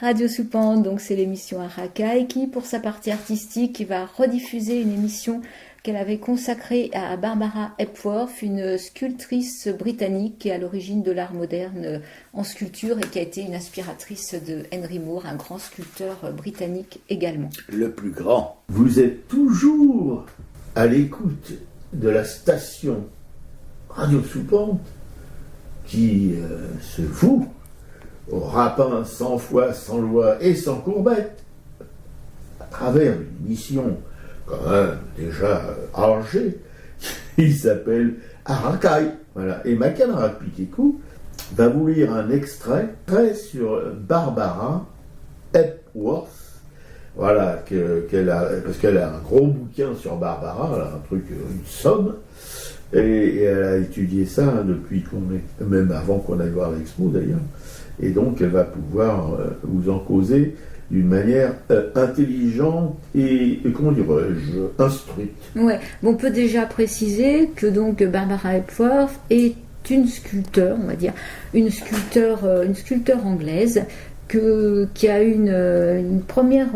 Radio Soupente, donc c'est l'émission Arakai qui, pour sa partie artistique, va rediffuser une émission qu'elle avait consacrée à Barbara Hepworth, une sculptrice britannique qui est à l'origine de l'art moderne en sculpture et qui a été une inspiratrice de Henry Moore, un grand sculpteur britannique également. Le plus grand. Vous êtes toujours à l'écoute de la station Radio Soupente qui se voue au rapin sans foi, sans loi et sans courbette, à travers une émission quand même déjà âgée, qui s'appelle Arakai. Voilà. Et ma camarade Piquécou va vous lire un extrait sur Barbara Hepworth. Voilà, parce qu'elle a un gros bouquin sur Barbara, elle a un truc, une somme, et elle a étudié ça depuis qu'on est, même avant qu'on aille voir l'expo d'ailleurs. Et donc, elle va pouvoir vous en causer d'une manière intelligente et comment dirais-je, instruite. Ouais. Bon, on peut déjà préciser que donc Barbara Hepworth est une sculpteur, on va dire, une sculpteur anglaise qui a une première,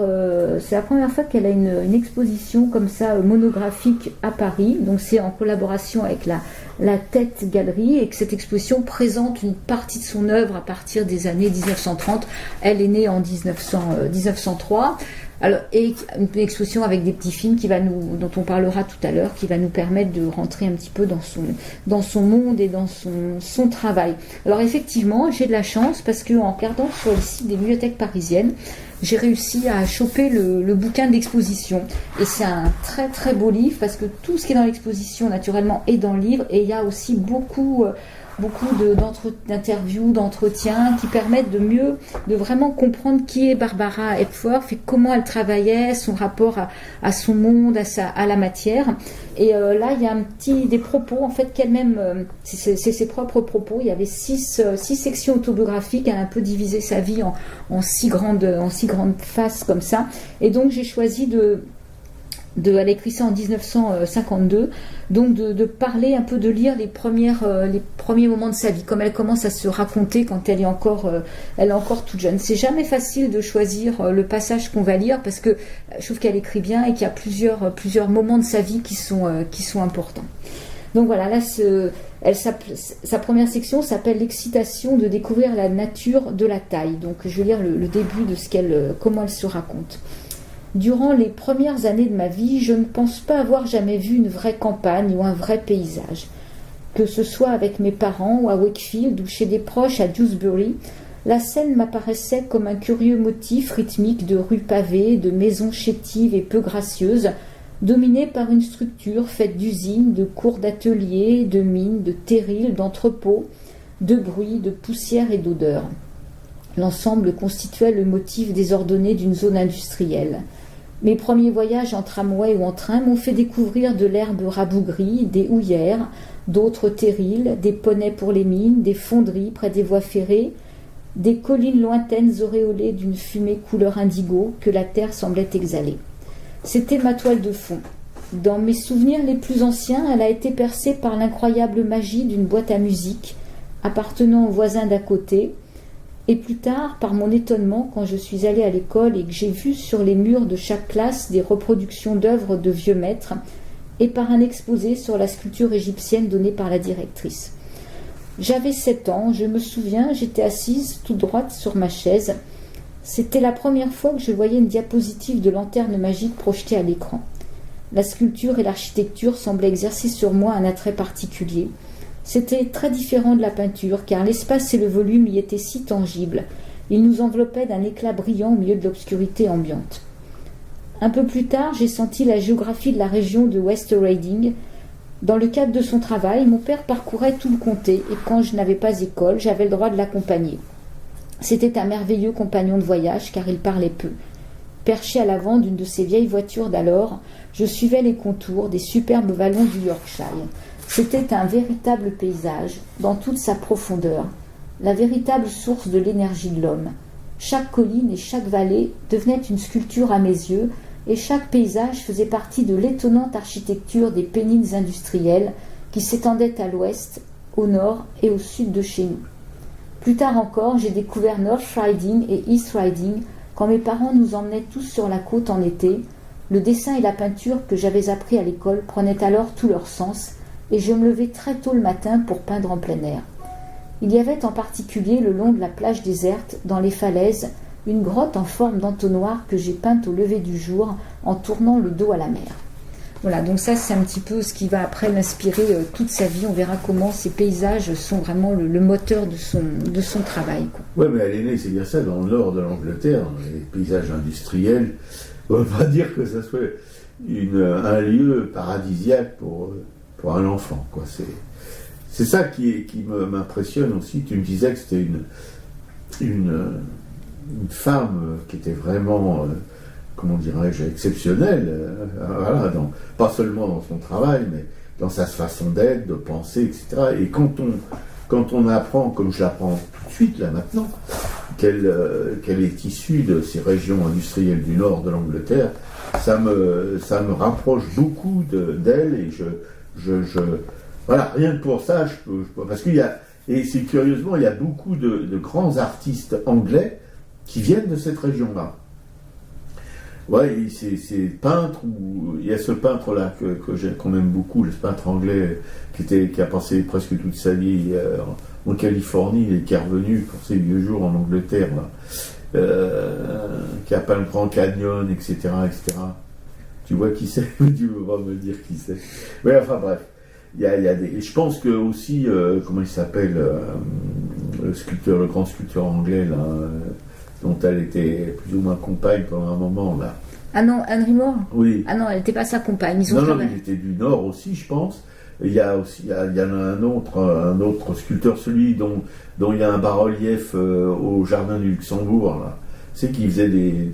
c'est la première fois qu'elle a une exposition comme ça monographique à Paris. Donc c'est en collaboration avec la Tête Galerie et que cette exposition présente une partie de son œuvre à partir des années 1930. Elle est née en 1903. Alors, et une exposition avec des petits films dont on parlera tout à l'heure, qui va nous permettre de rentrer un petit peu dans son monde et dans son travail. Alors effectivement, j'ai de la chance parce qu'en regardant sur le site des bibliothèques parisiennes, j'ai réussi à choper le bouquin d'exposition. Et c'est un très très beau livre parce que tout ce qui est dans l'exposition naturellement est dans le livre et il y a aussi beaucoup d'interviews, d'entretiens qui permettent de vraiment comprendre qui est Barbara Hepworth et comment elle travaillait, son rapport à son monde, à la matière. Et là, il y a des propos, en fait, qu'elle-même, c'est ses propres propos. Il y avait six sections autobiographiques. Elle a un peu divisé sa vie en six grandes phases comme ça. Et donc, j'ai choisi elle a écrit ça en 1952, donc de parler un peu, de lire les premiers moments de sa vie, comme elle commence à se raconter quand elle est encore toute jeune. C'est jamais facile de choisir le passage qu'on va lire parce que je trouve qu'elle écrit bien et qu'il y a plusieurs moments de sa vie qui sont importants. Donc voilà, là, sa première section s'appelle l'excitation de découvrir la nature de la taille. Donc je vais lire le début de comment elle se raconte. Durant les premières années de ma vie, je ne pense pas avoir jamais vu une vraie campagne ou un vrai paysage. Que ce soit avec mes parents ou à Wakefield ou chez des proches à Dewsbury, la scène m'apparaissait comme un curieux motif rythmique de rues pavées, de maisons chétives et peu gracieuses, dominées par une structure faite d'usines, de cours d'ateliers, de mines, de terrils, d'entrepôts, de bruit, de poussière et d'odeur. L'ensemble constituait le motif désordonné d'une zone industrielle. Mes premiers voyages en tramway ou en train m'ont fait découvrir de l'herbe rabougrie, des houillères, d'autres terrils, des poneys pour les mines, des fonderies près des voies ferrées, des collines lointaines auréolées d'une fumée couleur indigo que la terre semblait exhaler. C'était ma toile de fond. Dans mes souvenirs les plus anciens, elle a été percée par l'incroyable magie d'une boîte à musique appartenant au voisin d'à côté, et plus tard, par mon étonnement quand je suis allée à l'école et que j'ai vu sur les murs de chaque classe des reproductions d'œuvres de vieux maîtres, et par un exposé sur la sculpture égyptienne donnée par la directrice. J'avais 7 ans, je me souviens, j'étais assise toute droite sur ma chaise. C'était la première fois que je voyais une diapositive de lanterne magique projetée à l'écran. La sculpture et l'architecture semblaient exercer sur moi un attrait particulier. C'était très différent de la peinture, car l'espace et le volume y étaient si tangibles. Ils nous enveloppaient d'un éclat brillant au milieu de l'obscurité ambiante. Un peu plus tard, j'ai senti la géographie de la région de West Riding. Dans le cadre de son travail, mon père parcourait tout le comté, et quand je n'avais pas école, j'avais le droit de l'accompagner. C'était un merveilleux compagnon de voyage, car il parlait peu. Perché à l'avant d'une de ces vieilles voitures d'alors, je suivais les contours des superbes vallons du Yorkshire. C'était un véritable paysage, dans toute sa profondeur, la véritable source de l'énergie de l'homme. Chaque colline et chaque vallée devenait une sculpture à mes yeux, et chaque paysage faisait partie de l'étonnante architecture des péninsulaires industrielles qui s'étendaient à l'ouest, au nord et au sud de chez nous. Plus tard encore, j'ai découvert North Riding et East Riding quand mes parents nous emmenaient tous sur la côte en été. Le dessin et la peinture que j'avais appris à l'école prenaient alors tout leur sens et je me levais très tôt le matin pour peindre en plein air. Il y avait en particulier le long de la plage déserte, dans les falaises, une grotte en forme d'entonnoir que j'ai peinte au lever du jour en tournant le dos à la mer. Voilà, donc ça c'est un petit peu ce qui va après l'inspirer toute sa vie. On verra comment ces paysages sont vraiment le moteur de son travail, quoi. Oui, mais elle est née, c'est bien ça, dans le nord de l'Angleterre, dans les paysages industriels. On ne va pas dire que ça soit un lieu paradisiaque pour un enfant, quoi. C'est ça qui m'impressionne aussi. Tu me disais que c'était une femme qui était vraiment, comment dirais-je, exceptionnelle, voilà, pas seulement dans son travail, mais dans sa façon d'être, de penser, etc. Et quand on apprend, comme je l'apprends tout de suite là maintenant, qu'elle est issue de ces régions industrielles du nord de l'Angleterre, ça me rapproche beaucoup d'elle, et voilà, rien que pour ça, parce qu'il y a, et c'est curieusement, il y a beaucoup de grands artistes anglais qui viennent de cette région-là. Ouais, c'est peintre, il y a ce peintre-là qu'on aime beaucoup, le peintre anglais qui a passé presque toute sa vie en Californie et qui est revenu pour ses vieux jours en Angleterre, là, qui a peint le Grand Canyon, etc., etc. Tu vois qui c'est? Tu veux pas me dire qui c'est? Mais enfin bref. Il y a des, je pense que aussi, comment il s'appelle, le grand sculpteur anglais, là, dont elle était plus ou moins compagne pendant un moment, là. Ah non, Henry Moore? Oui. Ah non, elle n'était pas sa compagne. Non, mais il était du Nord aussi, je pense. Et il y en a un autre sculpteur, celui dont il y a un bas-relief au jardin du Luxembourg, là. C'est qui faisait des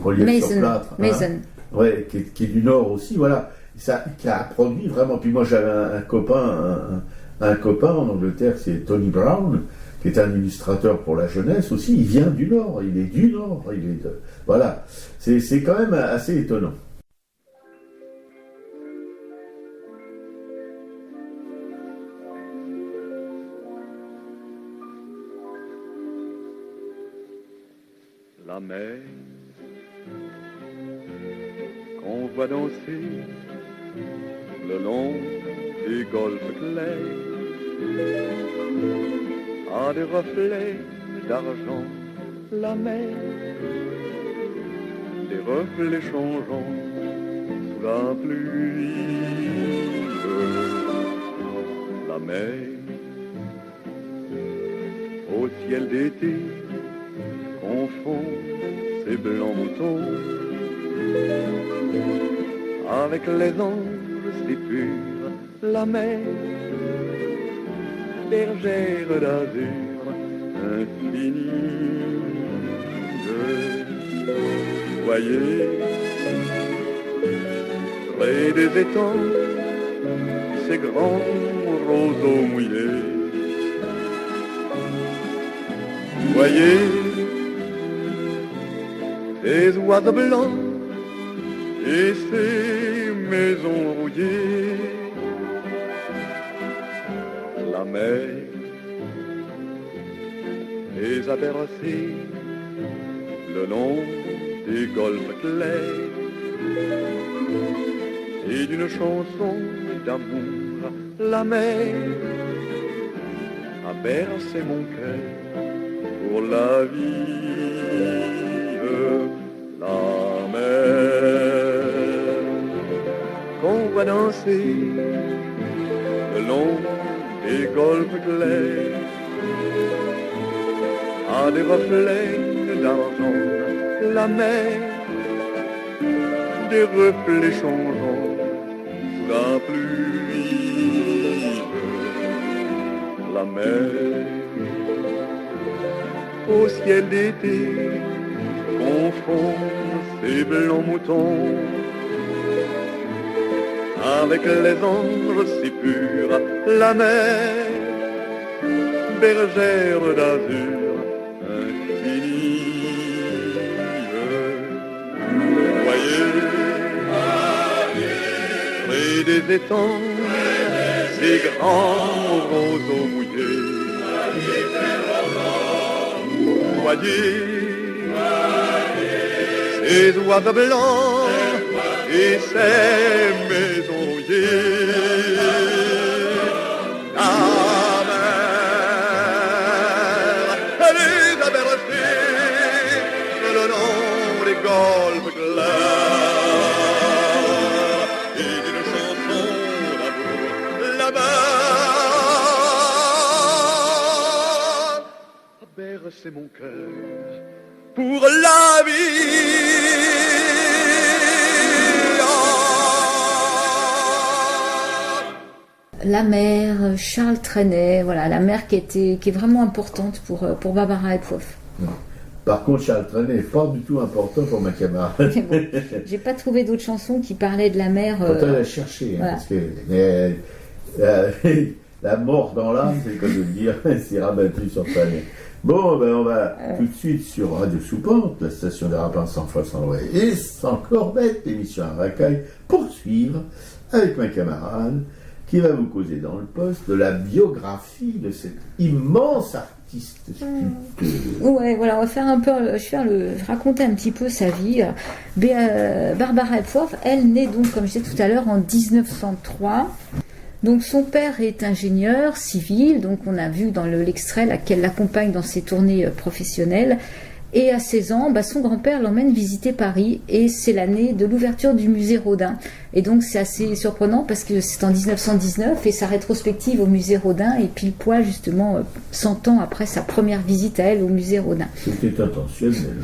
reliefs sur plâtre. Mason. Hein, ouais, qui est du Nord aussi, voilà. Ça, qui a produit vraiment. Puis moi, j'avais un copain en Angleterre, c'est Tony Brown, qui est un illustrateur pour la jeunesse aussi. Il vient du Nord, il est du Nord, voilà. C'est quand même assez étonnant. La mer qu'on voit danser le long des golfes clairs a des reflets d'argent, la mer, des reflets changeants sous la pluie. La mer au ciel d'été confond ses blancs moutons avec les anges si purs, la mer, bergère d'azur infinie. Voyez, près des étangs, ces grands roseaux mouillés. Voyez, ces oiseaux blancs et ces maisons rouillées. La mer les a bercés le long des golfes clairs et d'une chanson d'amour. La mer a bercé mon cœur pour la vie. La mer qu'on voit danser le long des golfes clairs a des reflets d'argent, la mer, des reflets changeants sous la pluie. La mer au ciel d'été confond ses blancs moutons avec les anges si purs, la mer, bergère d'azur infinie. Voyez, près des étangs, ces grands roseaux mouillés. noyer, ses oiseaux blancs et ses maisonniers. La mer, elle les a bercés le long des golfes clairs et d'une chanson d'amour là-bas a bercé mon cœur pour la vie. La mer, Charles Trenet, voilà, la mer qui est vraiment importante pour Barbara Epworth. Par contre, Charles Trenet n'est pas du tout important pour ma camarade. Bon, j'ai pas trouvé d'autres chansons qui parlaient de la mer. Quand elle a cherché, voilà. parce que la mort dans l'âme, c'est comme de dire, c'est rabattu sur Trenet. Bon, ben on va tout de suite sur Radio Soupente, la station de Rapin sans foi, sans loi et sans corvette, l'émission à racaille, poursuivre avec ma camarade qui va vous causer dans le poste de la biographie de cette immense artiste sculpteur. Ouais, voilà, on va faire un peu, raconter un petit peu sa vie. Barbara Epworth, elle naît donc, comme je disais tout à l'heure, en 1903. Donc son père est ingénieur civil, donc on a vu dans l'extrait laquelle l'accompagne dans ses tournées professionnelles. Et à 16 ans, son grand-père l'emmène visiter Paris et c'est l'année de l'ouverture du musée Rodin. Et donc c'est assez surprenant parce que c'est en 1919 et sa rétrospective au musée Rodin est pile poil justement 100 ans après sa première visite à elle au musée Rodin. C'était intentionnel.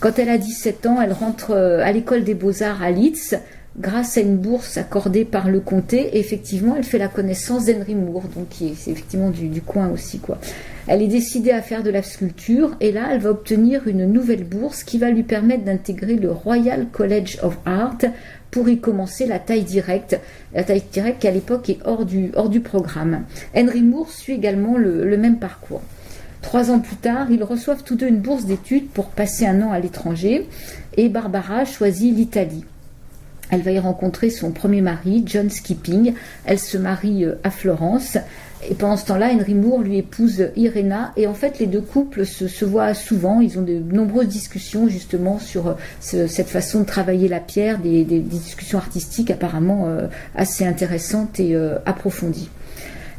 Quand elle a 17 ans, elle rentre à l'école des beaux-arts à Leeds grâce à une bourse accordée par le comté. Et effectivement, elle fait la connaissance d'Henry Moore, donc qui est effectivement du coin aussi, quoi. Elle est décidée à faire de la sculpture et là, elle va obtenir une nouvelle bourse qui va lui permettre d'intégrer le Royal College of Art pour y commencer la taille directe qui à l'époque est hors du programme. Henry Moore suit également le même parcours. 3 ans plus tard, ils reçoivent tous deux une bourse d'études pour passer un an à l'étranger et Barbara choisit l'Italie. Elle va y rencontrer son premier mari, John Skipping. Elle se marie à Florence. Et pendant ce temps-là, Henry Moore lui épouse Irena. Et en fait, les deux couples se voient souvent. Ils ont de nombreuses discussions justement sur cette façon de travailler la pierre, des discussions artistiques apparemment assez intéressantes et approfondies.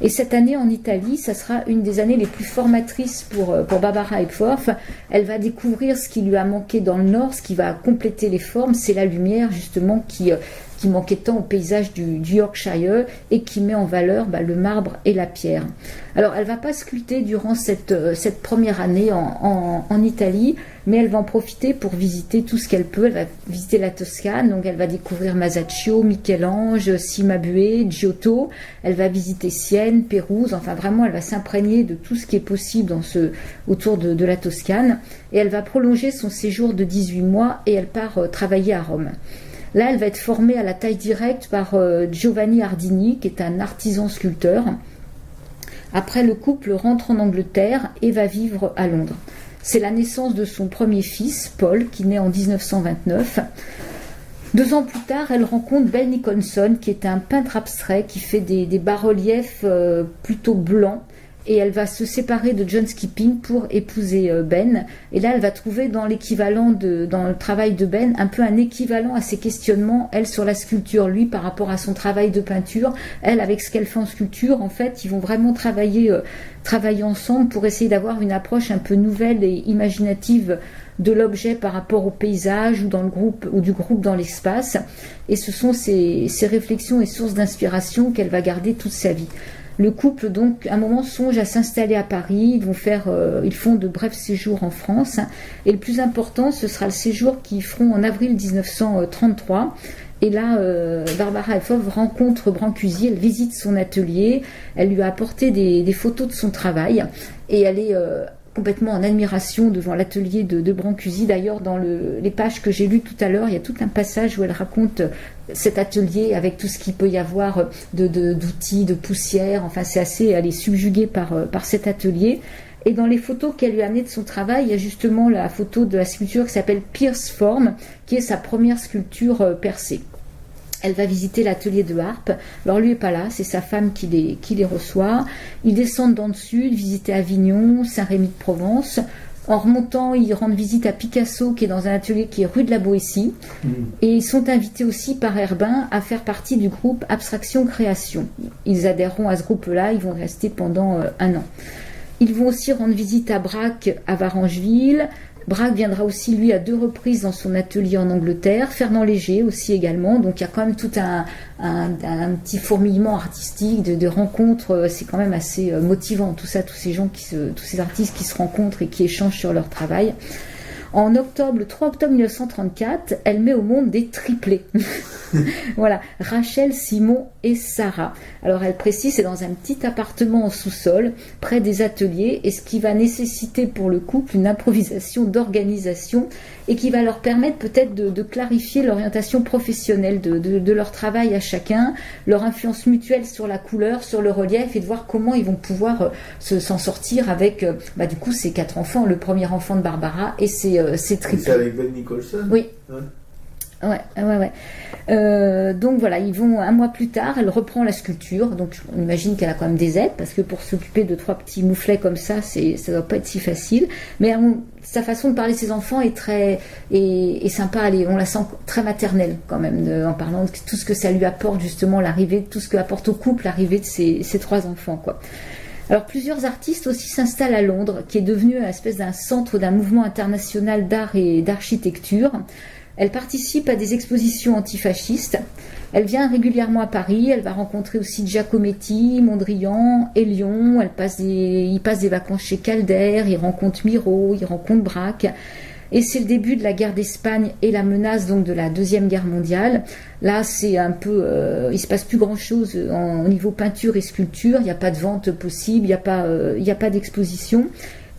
Et cette année en Italie, ça sera une des années les plus formatrices pour Barbara Epworth. Elle va découvrir ce qui lui a manqué dans le Nord, ce qui va compléter les formes, c'est la lumière justement qui manquait tant au paysage du Yorkshire et qui met en valeur le marbre et la pierre. Alors elle va pas sculpter durant cette première année en Italie, mais elle va en profiter pour visiter tout ce qu'elle peut. Elle va visiter la Toscane, donc elle va découvrir Masaccio, Michel-Ange, Cimabue, Giotto. Elle va visiter Sienne, Pérouse, enfin vraiment elle va s'imprégner de tout ce qui est possible autour de la Toscane. Et elle va prolonger son séjour de 18 mois et elle part travailler à Rome. Là, elle va être formée à la taille directe par Giovanni Ardini, qui est un artisan sculpteur. Après, le couple rentre en Angleterre et va vivre à Londres. C'est la naissance de son premier fils, Paul, qui naît en 1929. 2 ans plus tard, elle rencontre Ben Nicholson, qui est un peintre abstrait qui fait des bas-reliefs plutôt blancs. Et elle va se séparer de John Skipping pour épouser Ben. Et là, elle va trouver dans le travail de Ben, un peu un équivalent à ses questionnements, elle sur la sculpture, lui par rapport à son travail de peinture. Elle, avec ce qu'elle fait en sculpture, en fait, ils vont vraiment travailler ensemble pour essayer d'avoir une approche un peu nouvelle et imaginative de l'objet par rapport au paysage ou du groupe dans l'espace. Et ce sont ces réflexions et sources d'inspiration qu'elle va garder toute sa vie. Le couple, donc, à un moment, songe à s'installer à Paris. Ils font de brefs séjours en France. Et le plus important, ce sera le séjour qu'ils feront en avril 1933. Et là, Barbara Epworth rencontre Brancusi. Elle visite son atelier. Elle lui a apporté des photos de son travail. Et elle est complètement en admiration devant l'atelier de Brancusi. D'ailleurs, dans les pages que j'ai lues tout à l'heure, il y a tout un passage où elle raconte cet atelier avec tout ce qu'il peut y avoir d'outils, de poussière. Enfin, elle est subjuguée par cet atelier. Et dans les photos qu'elle lui a amenées de son travail, il y a justement la photo de la sculpture qui s'appelle Pierce Form, qui est sa première sculpture percée. Elle va visiter l'atelier de harpe. Alors lui n'est pas là, c'est sa femme qui les reçoit. Ils descendent dans le sud, visiter Avignon, Saint-Rémy de Provence. En remontant, ils rendent visite à Picasso, qui est dans un atelier qui est rue de la Boétie. Et ils sont invités aussi par Herbin à faire partie du groupe Abstraction Création. Ils adhéreront à ce groupe-là, ils vont rester pendant 1 an. Ils vont aussi rendre visite à Braque, à Varangeville. Braque viendra aussi, lui, à 2 reprises dans son atelier en Angleterre. Fernand Léger aussi également. Donc il y a quand même tout un petit fourmillement artistique de rencontres. C'est quand même assez motivant, tout ça, tous ces artistes qui se rencontrent et qui échangent sur leur travail. En octobre, le 3 octobre 1934, elle met au monde des triplés. Voilà, Rachel, Simon et Sarah. Alors elle précise, c'est dans un petit appartement en sous-sol, près des ateliers, et ce qui va nécessiter pour le couple une improvisation d'organisation et qui va leur permettre peut-être de clarifier l'orientation professionnelle de leur travail à chacun, leur influence mutuelle sur la couleur, sur le relief, et de voir comment ils vont pouvoir s'en sortir avec du coup ces 4 enfants, le premier enfant de Barbara et ses triplés. C'est avec Ben Nicholson? Oui. Ouais. Ouais. Donc voilà, ils vont 1 mois plus tard, elle reprend la sculpture, donc on imagine qu'elle a quand même des aides, parce que pour s'occuper de 3 petits mouflets comme ça doit pas être si facile, mais sa façon de parler de ses enfants est très sympa, on la sent très maternelle quand même, en parlant de tout ce que ça lui apporte justement, tout ce que apporte au couple l'arrivée de ces 3 enfants, quoi. Alors plusieurs artistes aussi s'installent à Londres, qui est devenu une espèce d'un centre d'un mouvement international d'art et d'architecture. Elle participe à des expositions antifascistes. Elle vient régulièrement à Paris. Elle va rencontrer aussi Giacometti, Mondrian et Lyon. Il passe des vacances chez Calder. Il rencontre Miro, il rencontre Braque. Et c'est le début de la guerre d'Espagne et la menace donc de la Deuxième Guerre mondiale. Là, c'est un peu, il se passe plus grand-chose au niveau peinture et sculpture. Il n'y a pas de vente possible, il n'y a pas d'exposition.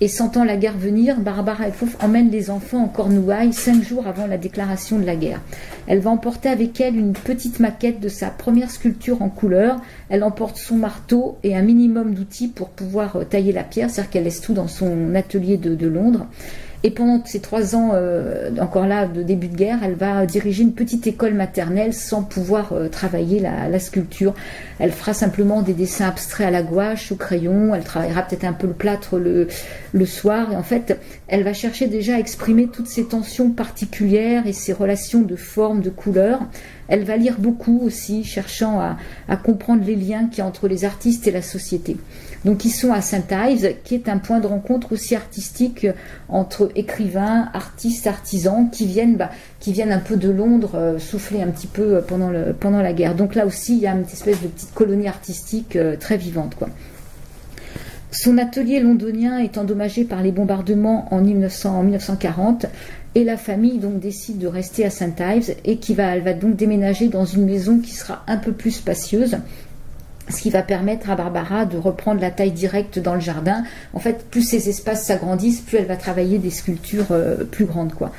Et sentant la guerre venir, Barbara Epworth emmène les enfants en Cornouailles 5 jours avant la déclaration de la guerre. Elle va emporter avec elle une petite maquette de sa première sculpture en couleur. Elle emporte son marteau et un minimum d'outils pour pouvoir tailler la pierre, c'est-à-dire qu'elle laisse tout dans son atelier de Londres. Et pendant ces 3 ans, encore là, de début de guerre, elle va diriger une petite école maternelle sans pouvoir travailler la sculpture. Elle fera simplement des dessins abstraits à la gouache, au crayon. Elle travaillera peut-être un peu le plâtre le soir. Et en fait, elle va chercher déjà à exprimer toutes ces tensions particulières et ces relations de forme, de couleur. Elle va lire beaucoup aussi, cherchant à comprendre les liens qu'il y a entre les artistes et la société. Donc ils sont à Saint-Ives, qui est un point de rencontre aussi artistique entre écrivains, artistes, artisans qui viennent un peu de Londres souffler un petit peu pendant la guerre. Donc là aussi, il y a une espèce de petite colonie artistique très vivante, quoi. Son atelier londonien est endommagé par les bombardements en 1940 et la famille donc décide de rester à Saint-Ives et elle va donc déménager dans une maison qui sera un peu plus spacieuse, ce qui va permettre à Barbara de reprendre la taille directe dans le jardin. En fait, plus ces espaces s'agrandissent, plus elle va travailler des sculptures plus grandes, quoi.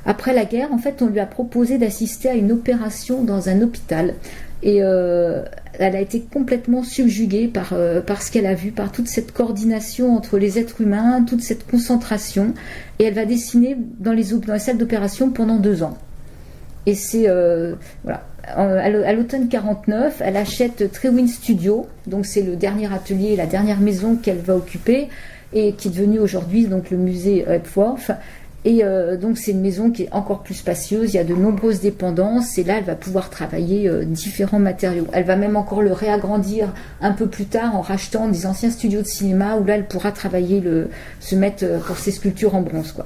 Après la guerre, en fait, on lui a proposé d'assister à une opération dans un hôpital. Et elle a été complètement subjuguée par ce qu'elle a vu, par toute cette coordination entre les êtres humains, toute cette concentration. Et elle va dessiner dans les salles d'opération pendant 2 ans. Et c'est... voilà. À l'automne 49, elle achète Trewin Studio, donc c'est le dernier atelier, la dernière maison qu'elle va occuper et qui est devenue aujourd'hui donc le musée Epworth. Et donc c'est une maison qui est encore plus spacieuse, il y a de nombreuses dépendances et là elle va pouvoir travailler différents matériaux. Elle va même encore le réagrandir un peu plus tard en rachetant des anciens studios de cinéma où là elle pourra travailler, se mettre pour ses sculptures en bronze, quoi.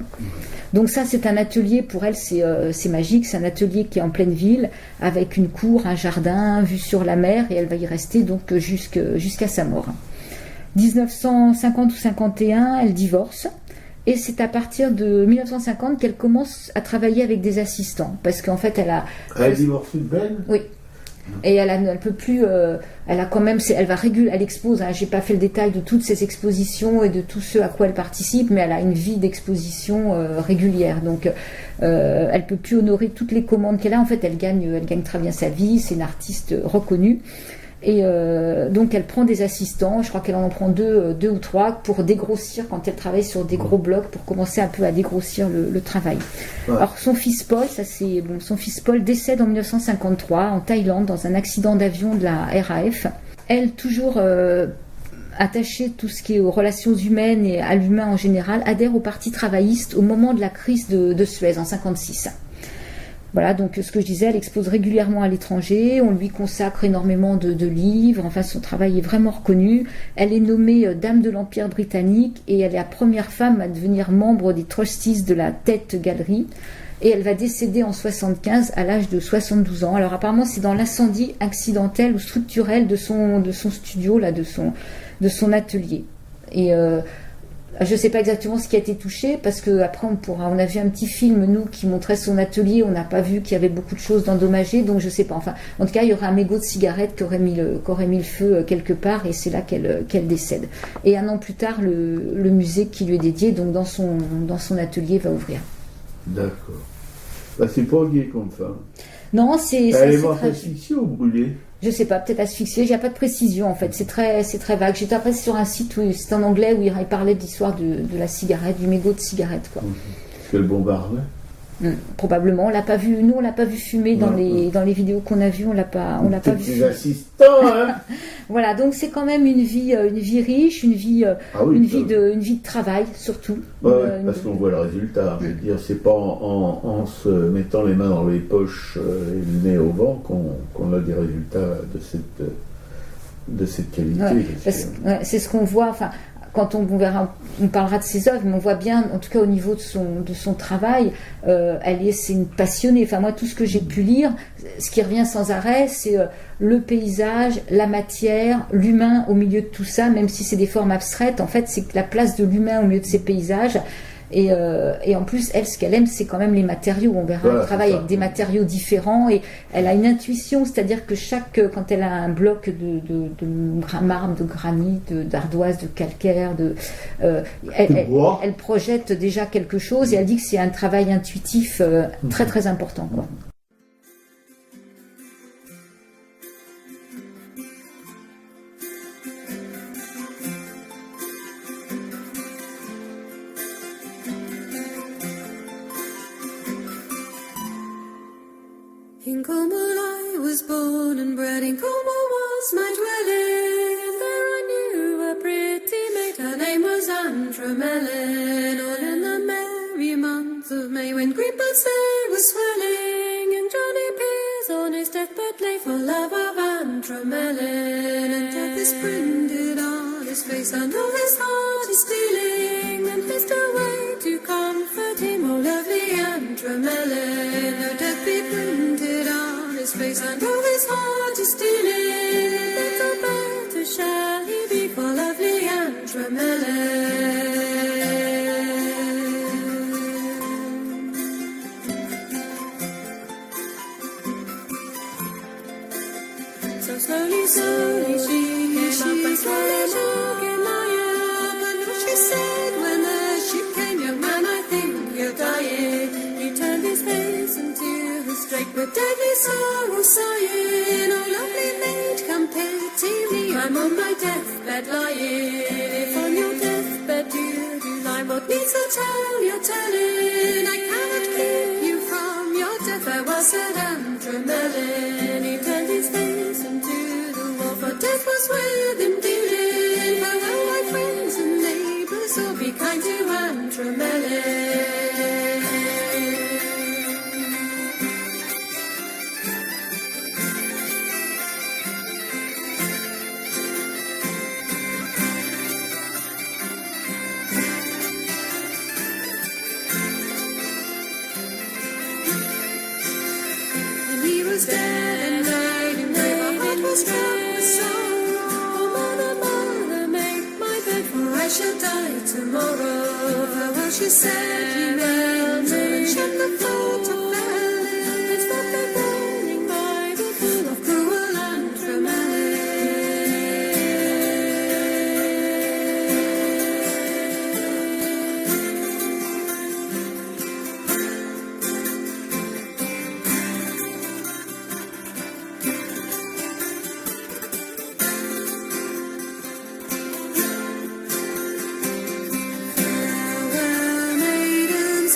Donc ça c'est un atelier, pour elle c'est magique, c'est un atelier qui est en pleine ville avec une cour, un jardin, vue sur la mer et elle va y rester donc jusqu'à sa mort. 1950 ou 51, elle divorce. Et c'est à partir de 1950 qu'elle commence à travailler avec des assistants. Parce qu'en fait, elle divorce de Ben ? Oui. Et elle peut plus. Elle a quand même. Elle expose. J'ai pas fait le détail de toutes ses expositions et de tout ce à quoi elle participe, mais elle a une vie d'exposition régulière. Donc, elle peut plus honorer toutes les commandes qu'elle a. En fait, elle gagne très bien sa vie. C'est une artiste reconnue. Et donc elle prend des assistants, je crois qu'elle en prend deux ou 3 pour dégrossir quand elle travaille sur des gros blocs, pour commencer un peu à dégrossir le travail. Ouais. Alors son fils Paul décède en 1953 en Thaïlande dans un accident d'avion de la RAF. Elle, toujours attaché tout ce qui est aux relations humaines et à l'humain en général, adhère au Parti travailliste au moment de la crise de Suez en 1956. Voilà, donc ce que je disais, elle expose régulièrement à l'étranger, on lui consacre énormément de livres, enfin son travail est vraiment reconnu. Elle est nommée Dame de l'Empire britannique et elle est la première femme à devenir membre des trustees de la Tate Gallery. Et elle va décéder en 1975 à l'âge de 72 ans. Alors apparemment c'est dans l'incendie accidentel ou structurel de son studio, là, de son atelier. Et je ne sais pas exactement ce qui a été touché, parce qu'après on a vu un petit film, nous, qui montrait son atelier, on n'a pas vu qu'il y avait beaucoup de choses d'endommagées, donc je ne sais pas. Enfin, en tout cas, il y aurait un mégot de cigarette qui aurait mis le feu quelque part, et c'est là qu'elle décède. Et un an plus tard, le musée qui lui est dédié, donc dans son atelier, va ouvrir. D'accord. Bah, c'est pas gay comme femme. Non, c'est... Elle est morte asphyxiée ou brûlée? Je sais pas, peut-être asphyxiée, il n'y a pas de précision en fait, c'est très vague. J'étais après sur un site où c'est en anglais où il parlait de l'histoire de la cigarette, du mégot de cigarette, quoi. Est-ce qu'elle bombardait? Probablement, on l'a pas vu, nous on l'a pas vu fumer dans les vidéos qu'on a vues, on l'a pas vu. Des assistants, hein. Voilà, donc c'est quand même une vie riche, une vie de travail surtout. Parce qu'on voit le résultat. Je veux dire, c'est pas en se mettant les mains dans les poches et le nez au vent qu'on a des résultats de cette qualité. C'est ce qu'on voit. Enfin, quand on parlera de ses œuvres, mais on voit bien, en tout cas au niveau de son travail, c'est une passionnée. Enfin, moi, tout ce que j'ai pu lire, ce qui revient sans arrêt, c'est le paysage, la matière, l'humain au milieu de tout ça, même si c'est des formes abstraites. En fait, c'est la place de l'humain au milieu de ces paysages. Et en plus, elle, ce qu'elle aime, c'est quand même les matériaux. On verra, elle travaille avec des matériaux différents et elle a une intuition, c'est-à-dire que quand elle a un bloc de marbre, de granit, d'ardoise, de calcaire, elle projette déjà quelque chose et elle dit que c'est un travail intuitif très très important, quoi. In Como I was born and bred, in Como was my dwelling, and there I knew a pretty maid, her name was Andromelen. All in the merry month of May, when green buds there were swelling, and Johnny Pears on his deathbed lay for love of Andromelen. And death is printed on his face, and all his heart is stealing, and missed a way to comfort him, oh lovely Andromelen. Though death be printed on his face, and all his heart is stealing, that's a better shall he be for lovely Andromelen. So slowly she came up and slowly took him up, and what she said when the sheep came, young man, I think you're dying. He turned his face into the straight with deadly sorrow sighing, oh lovely maid, come pity me, I'm on my deathbed lying. If on your deathbed you do lie, what needs the tale you're telling? I cannot keep you from your death, farewell, said Andromelen. He turned his face into the wall, for death was with him dealing. Farewell, my friends and neighbours, all be kind to Andromelen. Dead and died, and my heart was troubled with sorrow. Oh mother, mother, make my bed, for I shall die tomorrow. Farewell, she said, he knelt and shed the thought of Ellen. Stop the burning by the pool of cruel Andromelen. Farewell, maidens,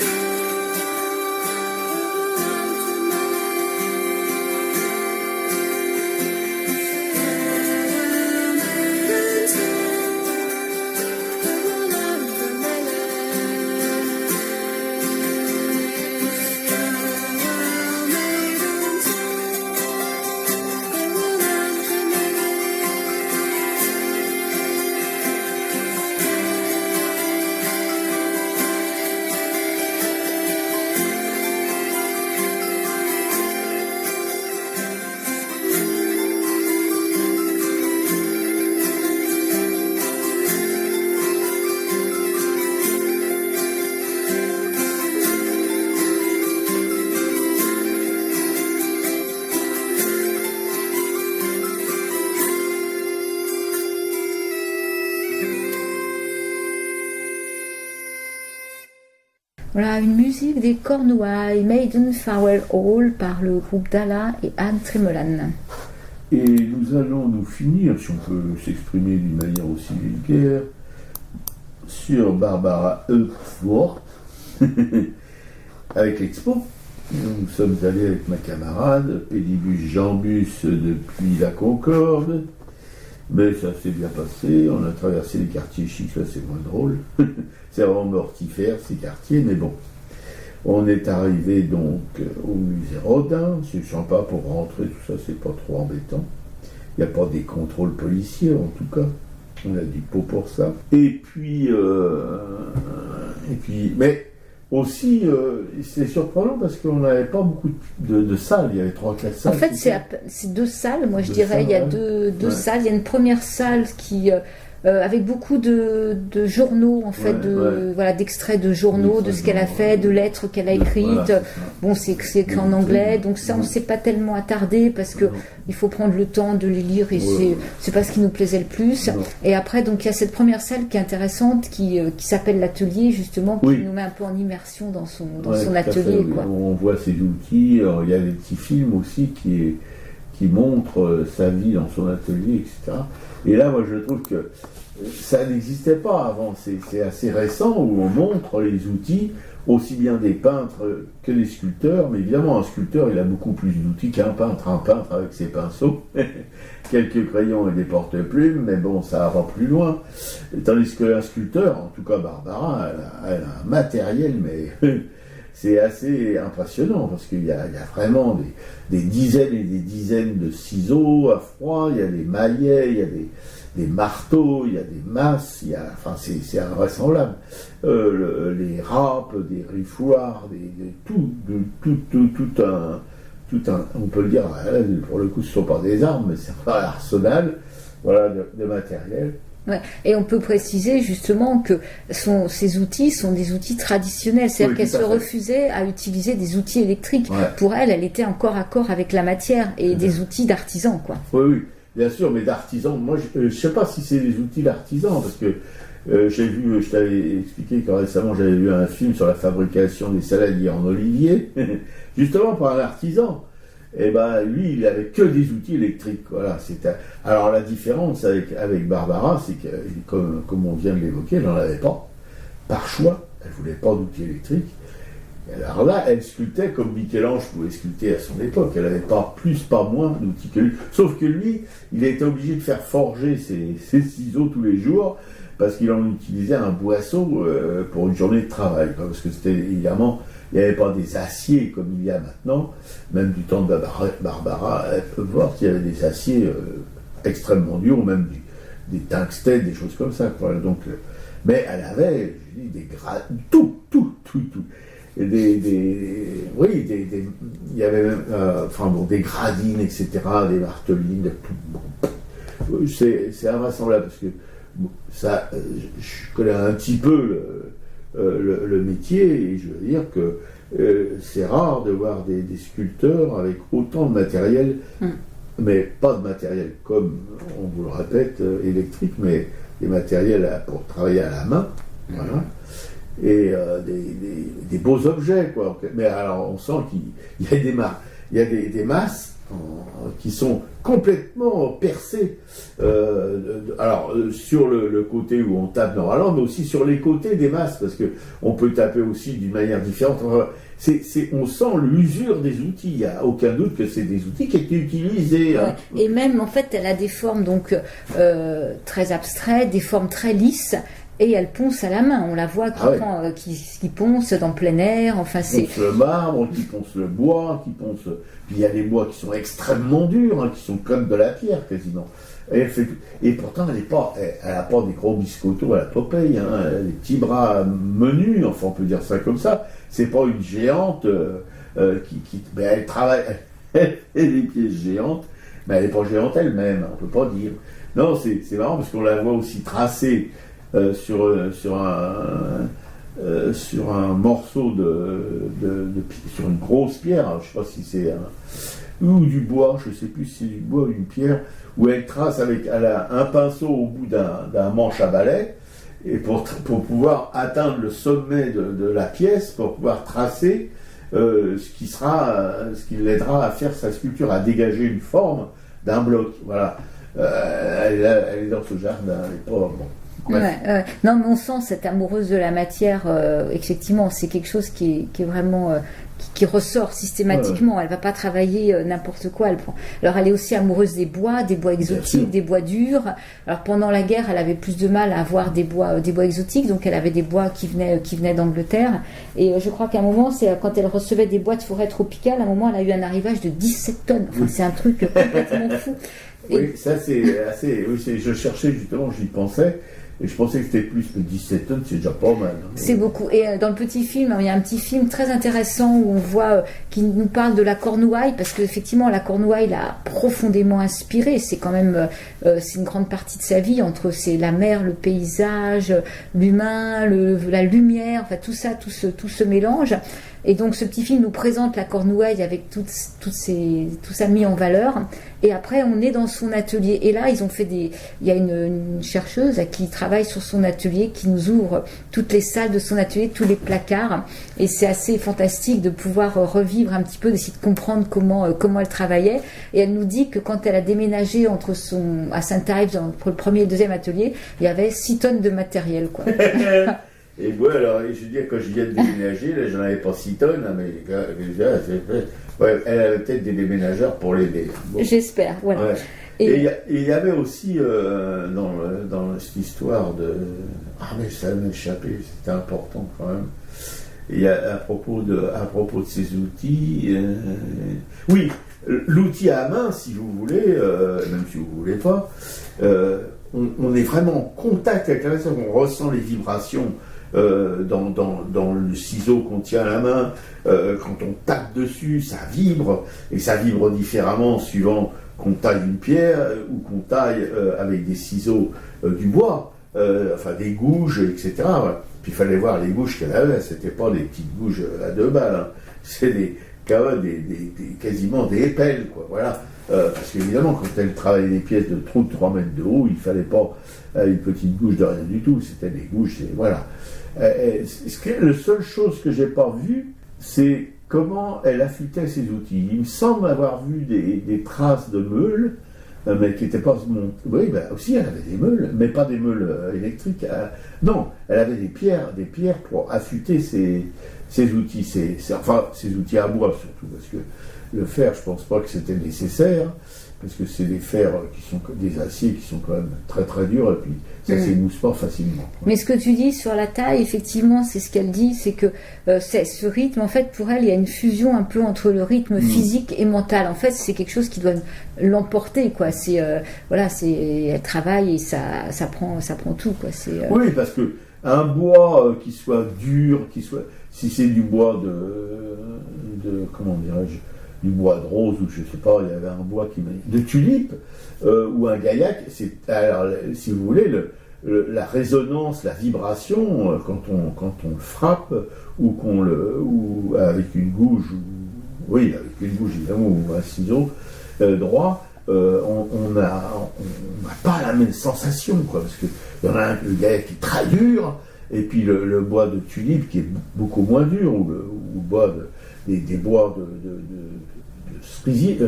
Voilà, une musique des Cornouailles, Maiden Farewell Hall, par le groupe Dalla et Anne Tremolan. Et nous allons nous finir, si on peut s'exprimer d'une manière aussi vulgaire, sur Barbara Epworth, avec l'Expo. Nous sommes allés avec ma camarade, Pédibus Jambus depuis la Concorde, mais ça s'est bien passé, on a traversé les quartiers chics, là c'est moins drôle, c'est vraiment mortifère ces quartiers, mais bon. On est arrivé donc au musée Rodin, c'est sympa pour rentrer, tout ça c'est pas trop embêtant. Il n'y a pas des contrôles policiers en tout cas, on a du pot pour ça. Et puis mais aussi c'est surprenant parce qu'on n'avait pas beaucoup de salles, il y avait 3-4 salles. En fait c'est 2 salles, moi je dirais, il y a deux salles, il y a une première salle qui... avec beaucoup de journaux en fait, voilà, d'extraits de journaux, de ce qu'elle a fait, de lettres qu'elle a écrites. Voilà, bon, c'est écrit en anglais, donc ça on ne s'est pas tellement attardé parce que il faut prendre le temps de les lire et c'est pas ce qui nous plaisait le plus. Et après donc il y a cette première salle qui est intéressante, qui s'appelle l'atelier justement, qui nous met un peu en immersion dans son atelier. Quoi. On voit ses outils, il y a des petits films aussi qui montrent sa vie dans son atelier, etc. Et là, moi, je trouve que ça n'existait pas avant. C'est assez récent où on montre les outils, aussi bien des peintres que des sculpteurs. Mais évidemment, un sculpteur, il a beaucoup plus d'outils qu'un peintre. Un peintre avec ses pinceaux, quelques crayons et des porte-plumes, mais bon, ça va plus loin. Tandis qu'un sculpteur, en tout cas Barbara, elle a un matériel, mais... c'est assez impressionnant parce qu'il y a vraiment des dizaines et des dizaines de ciseaux à froid, il y a des maillets, il y a des marteaux, il y a des masses, c'est invraisemblable. Les râpes, des griffoirs, tout un, on peut le dire, là, pour le coup ce ne sont pas des armes, mais c'est un arsenal, voilà, de matériel. Ouais. Et on peut préciser justement que ces outils sont des outils traditionnels, c'est-à-dire qu'elle se refusait à utiliser des outils électriques. Ouais. Pour elle, elle était encore à corps avec la matière et des outils d'artisan, quoi. Oui, bien sûr, mais d'artisan. Moi, je ne sais pas si c'est des outils d'artisan, parce que j'ai vu, je t'avais expliqué que récemment j'avais vu un film sur la fabrication des saladiers en olivier, justement par un artisan. Et ben lui, il avait que des outils électriques. Voilà. Alors la différence avec Barbara, c'est que, comme on vient de l'évoquer, elle n'en avait pas. Par choix, elle ne voulait pas d'outils électriques. Et alors là, elle sculptait comme Michel-Ange pouvait sculpter à son époque. Elle n'avait pas plus, pas moins d'outils que lui. Sauf que lui, il a été obligé de faire forger ses ciseaux tous les jours parce qu'il en utilisait un boisseau pour une journée de travail. Parce que c'était évidemment... Il n'y avait pas des aciers comme il y a maintenant, même du temps de Barbara, elle peut voir qu'il y avait des aciers extrêmement durs, ou même des tungstènes, des choses comme ça. Quoi. Donc, mais elle avait, je dis, tout. Et il y avait même, des gradines, etc., des martelines, c'est invraisemblable, parce que ça, je connais un petit peu le métier, et je veux dire que c'est rare de voir des sculpteurs avec autant de matériel, mais pas de matériel comme, on vous le répète, électrique, mais des matériels pour travailler à la main, voilà, et des beaux objets, quoi. Mais alors on sent qu'il y a des masses qui sont complètement percées, sur le côté où on tape normalement, mais aussi sur les côtés des masses, parce que on peut taper aussi d'une manière différente. On sent l'usure des outils, il n'y a aucun doute que c'est des outils qui étaient utilisés. Ouais. Et même, en fait, elle a des formes donc très abstraites, des formes très lisses, et elle ponce à la main. On la voit qui ponce dans plein air. Enfin, qui ponce le marbre, qui ponce le bois, qui ponce... Puis il y a des bois qui sont extrêmement durs, qui sont comme de la pierre quasiment. Et pourtant, elle n'a pas des gros biscottos à la Popeye, elle a des petits bras menus, enfin on peut dire ça comme ça. C'est pas une géante mais elle travaille, elle a des pièces géantes, mais elle n'est pas géante elle-même, on peut pas dire. Non, c'est marrant parce qu'on la voit aussi tracée sur un morceau sur une grosse pierre, je ne sais pas si c'est ou du bois, je ne sais plus si c'est du bois ou une pierre, où elle trace elle a un pinceau au bout d'un manche à balai, et pour pouvoir atteindre le sommet de la pièce, pour pouvoir tracer ce qui l'aidera à faire sa sculpture, à dégager une forme d'un bloc. Voilà. Elle est dans ce jardin, elle est pas bon. Ouais. Non, mais on sent cette amoureuse de la matière. Effectivement, c'est quelque chose qui est vraiment qui ressort systématiquement. Elle va pas travailler n'importe quoi. Alors, elle est aussi amoureuse des bois exotiques, des bois durs. Alors, pendant la guerre, elle avait plus de mal à avoir des bois exotiques, donc elle avait des bois qui venaient d'Angleterre. Et je crois qu'à un moment, c'est quand elle recevait des bois de forêt tropicale, à un moment, elle a eu un arrivage de 17 tonnes. Enfin, c'est un truc complètement fou. Oui, ça c'est assez. Oui, je cherchais justement, j'y pensais. Et je pensais que c'était plus que 17 tonnes, c'est déjà pas mal. Hein. C'est beaucoup. Et dans le petit film, il y a un petit film très intéressant où on voit, qui nous parle de la Cornouaille, parce qu'effectivement, la Cornouaille l'a profondément inspiré. C'est quand même, c'est une grande partie de sa vie, c'est la mer, le paysage, l'humain, la lumière, enfin tout ça, tout ce mélange. Et donc ce petit film nous présente la Cornouaille avec tout ça mis en valeur. Et après on est dans son atelier. Et là il y a une chercheuse qui travaille sur son atelier, qui nous ouvre toutes les salles de son atelier, tous les placards. Et c'est assez fantastique de pouvoir revivre un petit peu, d'essayer de comprendre comment elle travaillait. Et elle nous dit que quand elle a déménagé à Sainte-Thérèse entre le premier et le deuxième atelier, il y avait 6 tonnes de matériel, quoi. Et moi, alors, je veux dire, quand je viens de déménager, là, j'en avais pas 6 tonnes, hein, mais déjà, elle avait peut-être des déménageurs pour l'aider. Bon. J'espère, voilà. Ouais. Et il y avait aussi, dans cette histoire de... Ah, mais ça m'a échappé, c'était important quand même. Il y a à propos de ces outils... oui, l'outil à main, si vous voulez, même si vous ne voulez pas, on est vraiment en contact avec la matière, on ressent les vibrations dans le ciseau qu'on tient à la main, quand on tape dessus, ça vibre, et ça vibre différemment suivant qu'on taille une pierre ou qu'on taille avec des ciseaux du bois, enfin des gouges, etc. Voilà. Puis il fallait voir les gouges qu'elle avait, c'était pas des petites gouges à 2 balles, hein. C'est quasiment des épelles, quoi, voilà. Parce qu'évidemment, quand elle travaillait des pièces de 3 mètres de haut, il ne fallait pas une petite gouge de rien du tout, c'était des gouges, voilà. La seule chose que j'ai pas vue, c'est comment elle affûtait ses outils. Il me semble avoir vu des traces de meules, mais qui n'étaient pas... Oui, ben aussi, elle avait des meules, mais pas des meules électriques. Non, elle avait des pierres pour affûter ses outils, enfin, ses outils à bois surtout, parce que le fer, je pense pas que c'était nécessaire, parce que c'est des fers qui sont des aciers qui sont quand même très très durs, et puis ça s'émousse pas facilement. Mais ce que tu dis sur la taille, effectivement, c'est ce qu'elle dit, c'est que ce rythme, en fait, pour elle, il y a une fusion un peu entre le rythme physique et mental. En fait, c'est quelque chose qui doit l'emporter, quoi. C'est elle travaille et ça prend tout, quoi. Oui, parce que un bois qui soit dur, si c'est du bois de comment dirais-je, du bois de rose, ou je sais pas, il y avait un bois de tulipe, ou un gaillac, alors, si vous voulez, la résonance, la vibration, quand on le frappe, ou avec une gouge, avec une gouge évidemment, ou un ciseau droit, on n'a pas la même sensation, quoi, parce que il y en a le gaillac qui est très dur, et puis le bois de tulipe qui est beaucoup moins dur, ou le bois des bois de cerisier,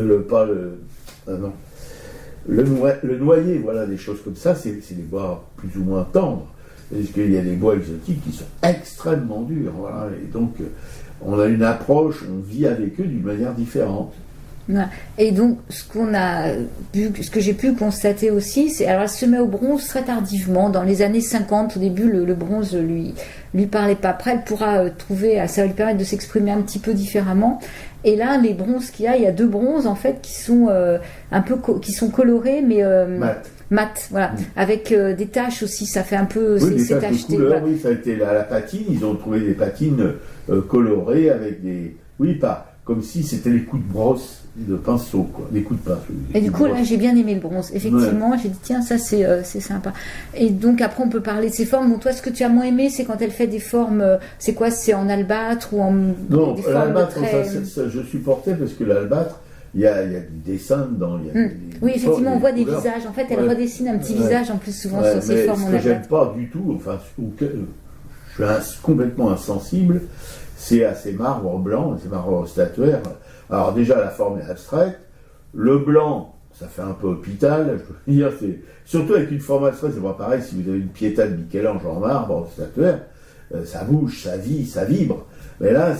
le noyer, voilà, des choses comme ça, c'est des bois plus ou moins tendres, parce qu'il y a des bois exotiques qui sont extrêmement durs, voilà, et donc on a une approche, on vit avec eux d'une manière différente. Et donc, ce que j'ai pu constater aussi, c'est, alors elle se met au bronze très tardivement, dans les années 50. Au début, le bronze lui parlait pas. Après, elle pourra ça va lui permettre de s'exprimer un petit peu différemment. Et là, les bronzes qu'il y a 2 bronzes en fait qui sont qui sont colorés, mais mat, voilà, avec des taches aussi. Ça fait un peu ces taches de couleur. Oui, ça a été la patine. Ils ont trouvé des patines colorées avec pas comme si c'était les coups de brosse de pinceau, quoi, des coups de pinceau. Et du coup, là, j'ai bien aimé le bronze. Effectivement, j'ai dit, tiens, ça, c'est sympa. Et donc, après, on peut parler de ces formes. Donc, toi, ce que tu as moins aimé, c'est quand elle fait des formes, c'est quoi? C'est en albâtre ou en... Non, l'albâtre, ça, je supportais, parce que l'albâtre, il y a des dessins dedans. Il y a Oui, effectivement, on voit des couleurs. visages. En fait, elle Ouais. redessine un petit visage en plus souvent Ouais, sur ses mais formes ce en que j'aime aplate. pas du tout, enfin, je suis complètement insensible, c'est à ces marbres blancs, ces marbres statuaires. Alors déjà, la forme est abstraite. Le blanc, ça fait un peu hôpital, je veux dire, surtout avec une forme abstraite, c'est pas pareil si vous avez une Pietà de Michel-Ange en marbre statuaire, ça bouge, ça vit, ça vibre. Mais là,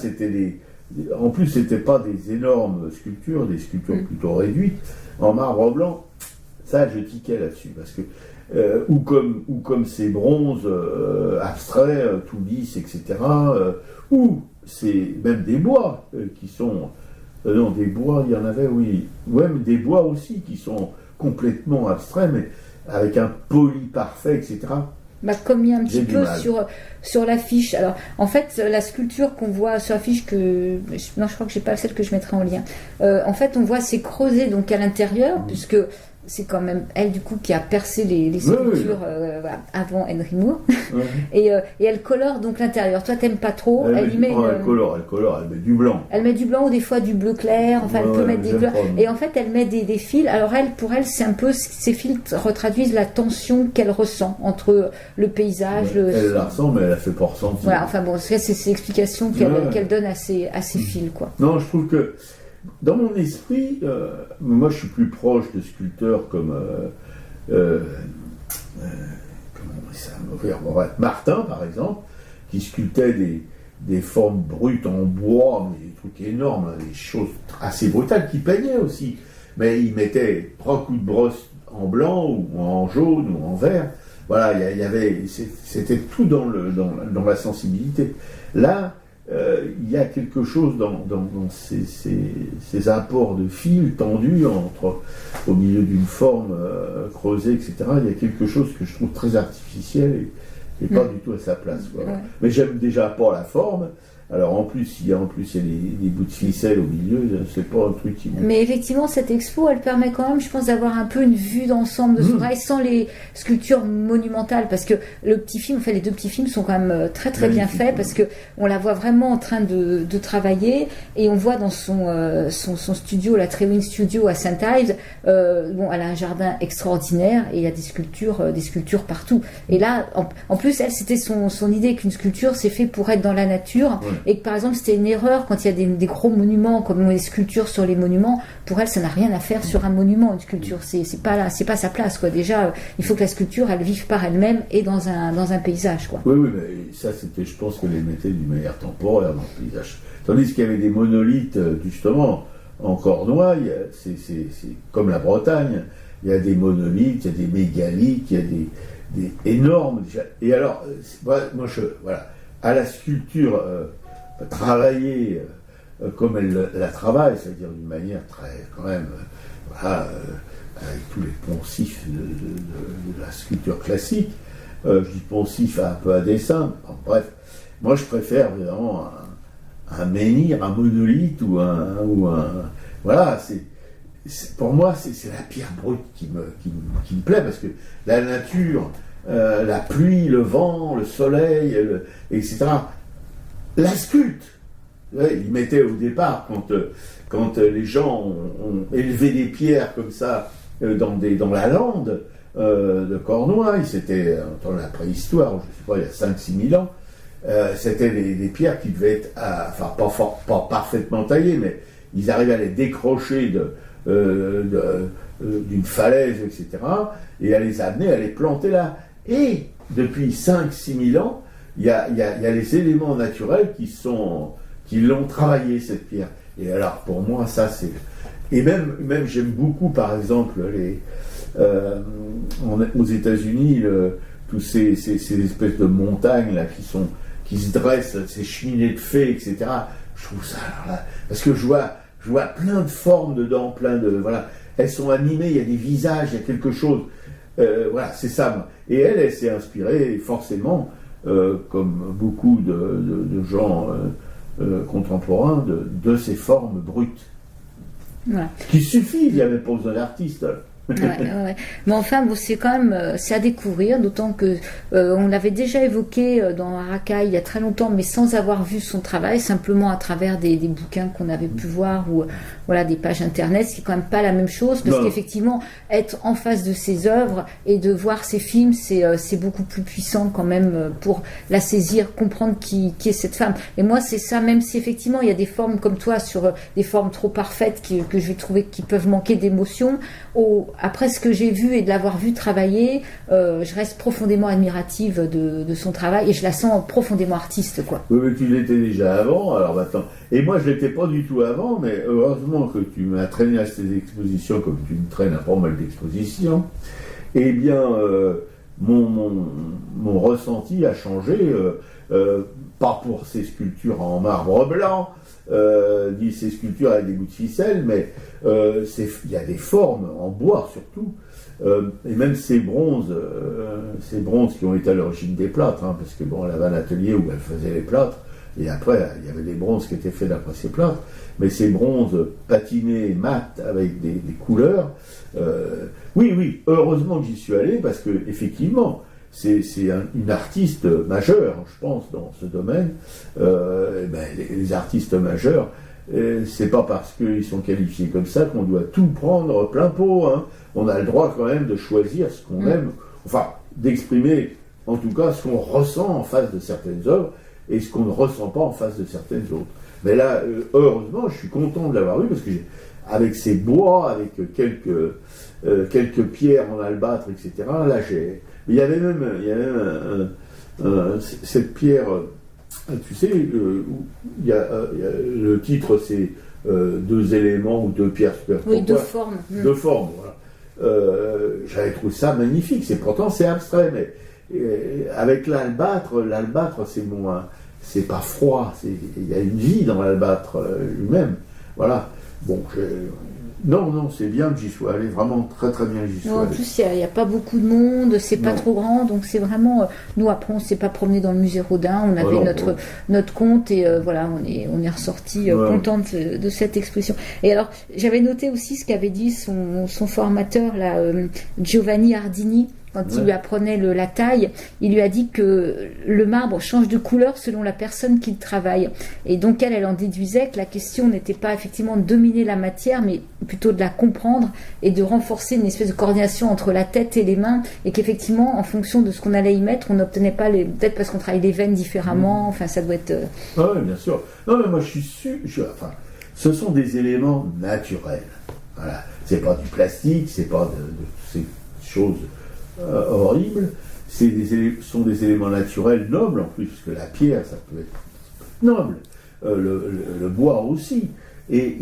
en plus, c'était pas des énormes sculptures, des sculptures plutôt réduites, en marbre blanc. Ça, je tiquais là-dessus, parce que ou comme ces bronzes abstraits, tout lisses, etc. Ou c'est même des bois qui sont non, des bois, il y en avait, oui. Ouais, mais des bois aussi qui sont complètement abstraits, mais avec un poli parfait, etc. Bah, comme il y a un petit J'ai du peu mal. sur l'affiche. Alors, en fait, la sculpture qu'on voit sur l'affiche non, je crois que j'ai pas celle que je mettrai en lien. En fait, on voit ces creusets donc à l'intérieur, puisque c'est quand même elle du coup qui a percé les sculptures voilà, avant Henry Moore. Ouais. Et elle colore donc l'intérieur. Toi, t'aimes pas trop. Elle y met elle colore, elle met du blanc. Elle met du blanc ou des fois du bleu clair, enfin elle peut mettre des j'aime couleurs. pas, moi. Et en fait elle met des fils. Alors pour elle c'est un peu, ces fils retraduisent la tension qu'elle ressent entre le paysage, Elle la ressent, mais elle la fait pas ressentir. Voilà, enfin bon, c'est l'explication qu'elle donne à ces fils, quoi. Non, je trouve que dans mon esprit, moi je suis plus proche de sculpteurs comme comment on dit ça, Martin par exemple, qui sculptait des formes brutes en bois, mais des trucs énormes, des choses assez brutales, qui peignaient aussi. Mais il mettait 3 coups de brosse en blanc ou en jaune ou en vert. Voilà, c'était tout dans la sensibilité. Là, il y a quelque chose dans ces apports de fils tendus au milieu d'une forme creusée, etc. Il y a quelque chose que je trouve très artificiel et pas du tout à sa place. Quoi. Ouais. Mais j'aime déjà pas la forme. Alors en plus, il y a des bouts de ficelle au milieu, c'est pas un truc qui... Mais effectivement, cette expo, elle permet quand même, je pense, d'avoir un peu une vue d'ensemble de son travail sans les sculptures monumentales, parce que les 2 petits films sont quand même très très bien faits, parce que on la voit vraiment en train de travailler, et on voit dans son studio, la Trewin Studio à St. Ives, elle a un jardin extraordinaire, et il y a des sculptures partout. Et là, en plus, elle, c'était son idée qu'une sculpture, c'est fait pour être dans la nature. Ouais. Et que par exemple c'était une erreur quand il y a des gros monuments comme les sculptures sur les monuments. Pour elle, ça n'a rien à faire sur un monument, une sculpture. C'est pas sa place, quoi. Déjà, il faut que la sculpture elle vive par elle-même et dans un paysage, quoi. Oui, mais ça c'était, je pense qu'elle les mettait d'une manière temporaire dans le paysage. Tandis qu'il y avait des monolithes justement en Cornouailles, c'est comme la Bretagne. Il y a des monolithes, il y a des mégalithes, il y a des énormes. Et alors, moi voilà. À la sculpture travaillée comme elle la travaille, c'est-à-dire d'une manière très, quand même, avec tous les poncifs de la sculpture classique. Je dis poncif un peu à dessin. Bref, moi je préfère vraiment un menhir, un monolithe ou un voilà. Pour moi, c'est la pierre brute qui me plaît, parce que la nature. La pluie, le vent, le soleil, etc. La sculpte. Il mettait au départ, quand les gens ont élevé des pierres comme ça dans la lande de Cornouailles, c'était dans la préhistoire, je ne sais pas, il y a 5-6 000 ans, c'était des pierres qui devaient être, pas parfaitement taillées, mais ils arrivaient à les décrocher d'une falaise, etc., et à les amener, à les planter là. Et depuis 5-6 000 ans, il y a les éléments naturels qui l'ont travaillé, cette pierre. Et alors, pour moi, ça, c'est... Et même j'aime beaucoup, par exemple, aux États-Unis, tous ces espèces de montagnes là, qui se dressent, ces cheminées de fées, etc. Je trouve ça, alors là, parce que je vois plein de formes dedans, voilà. Elles sont animées, il y a des visages, il y a quelque chose... voilà, c'est ça. Et elle s'est inspirée forcément, comme beaucoup de gens contemporains, de ces formes brutes. Voilà. Qui suffit, il n'y a même pas besoin d'artiste. Ouais. Mais enfin, bon, c'est quand même c'est à découvrir, d'autant que on l'avait déjà évoqué dans Araka il y a très longtemps, mais sans avoir vu son travail, simplement à travers des bouquins qu'on avait pu voir ou voilà des pages internet, ce qui est quand même pas la même chose, parce qu'effectivement être en face de ses œuvres et de voir ses films, c'est beaucoup plus puissant quand même pour la saisir, comprendre qui est cette femme. Et moi, c'est ça, même si effectivement il y a des formes comme toi sur des formes trop parfaites que je vais trouver qui peuvent manquer d'émotion. Après ce que j'ai vu et de l'avoir vu travailler, je reste profondément admirative de son travail et je la sens profondément artiste, quoi. Oui, mais tu l'étais déjà avant, alors maintenant. Et moi, je l'étais pas du tout avant, mais heureusement que tu m'as traîné à ces expositions comme tu me traînes à pas mal d'expositions. Eh bien, mon ressenti a changé, pas pour ces sculptures en marbre blanc, ni ces sculptures avec des bouts de ficelle, mais il y a des formes en bois surtout, et même ces bronzes qui ont été à l'origine des plâtres, hein, parce que bon, elle avait un atelier où elle faisait les plâtres, et après il y avait des bronzes qui étaient faits d'après ces plâtres, mais ces bronzes patinés mat avec des couleurs, oui, heureusement que j'y suis allé, parce que effectivement c'est une artiste majeure, je pense, dans ce domaine. Les artistes majeurs, c'est pas parce qu'ils sont qualifiés comme ça qu'on doit tout prendre plein pot, hein. On a le droit quand même de choisir ce qu'on aime, enfin d'exprimer en tout cas ce qu'on ressent en face de certaines œuvres et ce qu'on ne ressent pas en face de certaines autres. Mais là, heureusement, je suis content de l'avoir eu, parce que avec ces bois, avec quelques pierres en albâtre, etc., là il y avait même cette pierre, tu sais, le titre c'est deux éléments ou deux pierres superposées. Oui, deux formes. Deux formes, voilà. J'avais trouvé ça magnifique, pourtant c'est abstrait, mais avec l'albâtre c'est pas froid, il y a une vie dans l'albâtre lui-même, voilà. Bon, non, c'est bien que j'y sois allé, vraiment très très bien que j'y sois allé. En plus, il n'y a pas beaucoup de monde, c'est pas trop grand, donc c'est vraiment... Nous, après, on ne s'est pas promené dans le musée Rodin, on avait notre compte et voilà, on est ressorti content de cette exposition. Et alors, j'avais noté aussi ce qu'avait dit son formateur, là, Giovanni Ardini, quand il lui apprenait la taille, il lui a dit que le marbre change de couleur selon la personne qui le travaille. Et donc elle en déduisait que la question n'était pas effectivement de dominer la matière, mais plutôt de la comprendre et de renforcer une espèce de coordination entre la tête et les mains, et qu'effectivement, en fonction de ce qu'on allait y mettre, on n'obtenait pas peut-être parce qu'on travaille les veines différemment, enfin ça doit être... Ah oui, bien sûr. Non, mais moi je suis sûr, ce sont des éléments naturels. Voilà. C'est pas du plastique, c'est pas de ces choses horribles, sont des éléments naturels nobles en plus, parce que la pierre, ça peut être noble, le bois aussi, et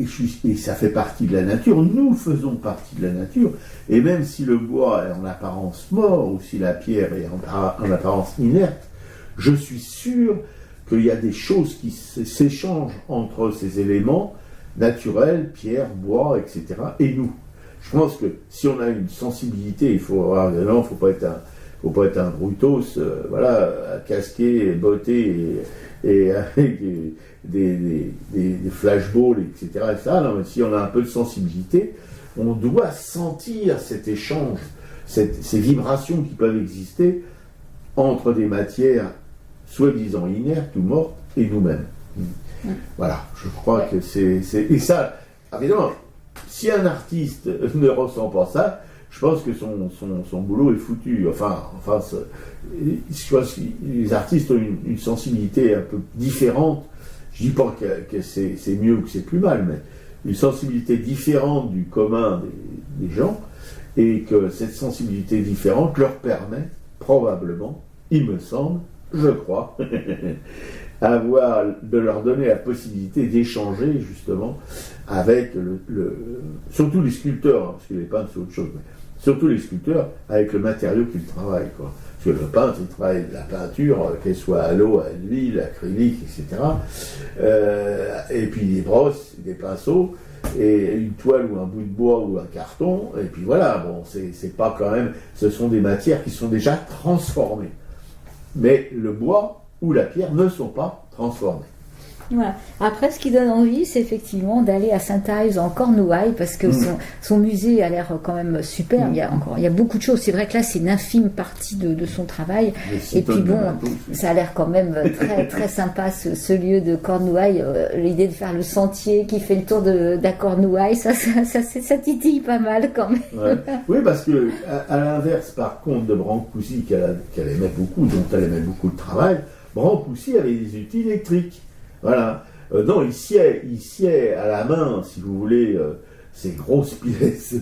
ça fait partie de la nature, nous faisons partie de la nature, et même si le bois est en apparence mort, ou si la pierre est en apparence inerte, je suis sûr qu'il y a des choses qui s'échangent entre ces éléments naturels, pierre, bois, etc., et nous. Je pense que si on a une sensibilité, il faut pas être un brutos, casqué, botté et avec des flashballs, etc. Non, mais si on a un peu de sensibilité, on doit sentir cet échange, ces vibrations qui peuvent exister entre des matières soi-disant inertes ou mortes et nous-mêmes. Voilà, je crois que c'est... Et ça, évidemment, si un artiste ne ressent pas ça, je pense que son boulot est foutu. Je pense que les artistes ont une sensibilité un peu différente. Je dis pas que c'est mieux ou que c'est plus mal, mais une sensibilité différente du commun des gens, et que cette sensibilité différente leur permet probablement, il me semble, je crois, de leur donner la possibilité d'échanger justement avec surtout les sculpteurs, hein, parce que les peintres c'est autre chose, mais surtout les sculpteurs avec le matériau qu'ils travaillent, quoi. Parce que le peintre il travaille de la peinture, qu'elle soit à l'eau, à l'huile, acrylique, etc. Et puis des brosses, des pinceaux, et une toile ou un bout de bois ou un carton, et puis voilà, bon, c'est pas quand même, ce sont des matières qui sont déjà transformées. Mais le bois ou la pierre ne sont pas transformés. Voilà. Après, ce qui donne envie, c'est effectivement d'aller à Saint-Ives en Cornouailles, parce que son musée a l'air quand même super. Il y a beaucoup de choses. C'est vrai que là, c'est une infime partie de son travail. Et puis bon, ça a l'air quand même très très sympa ce lieu de Cornouailles. L'idée de faire le sentier qui fait le tour de la Cornouaille, ça titille pas mal quand même. Ouais. Oui, parce que à l'inverse, par contre, de Brancusi, qu'elle aimait beaucoup, dont elle aimait beaucoup le travail, Brancusi avait des outils électriques. Voilà. Non, il sciait à la main, si vous voulez, ces grosses pièces,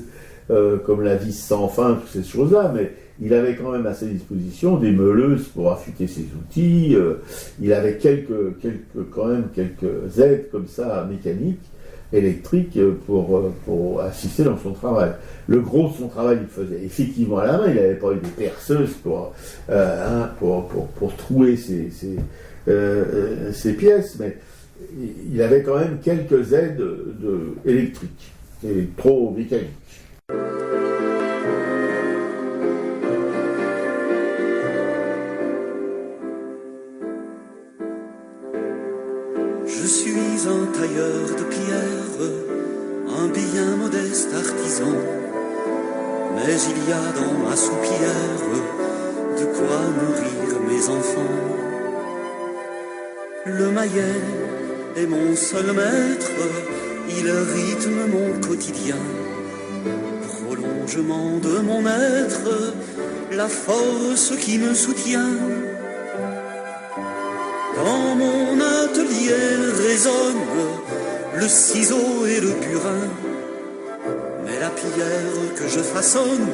comme la vis sans fin, toutes ces choses-là, mais il avait quand même à sa disposition des meuleuses pour affûter ses outils. Il avait quelques aides comme ça, mécaniques, électriques, pour assister dans son travail. Le gros de son travail, il le faisait effectivement à la main. Il n'avait pas eu des perceuses pour trouer ces pièces, mais il avait quand même quelques aides électriques, électro-mécaniques. Je suis un tailleur de pierre, un bien modeste artisan, mais il y a dans ma soupière de quoi nourrir mes enfants. Le maillet est mon seul maître, il rythme mon quotidien. Prolongement de mon être, la force qui me soutient. Dans mon atelier résonne le ciseau et le burin, mais la pierre que je façonne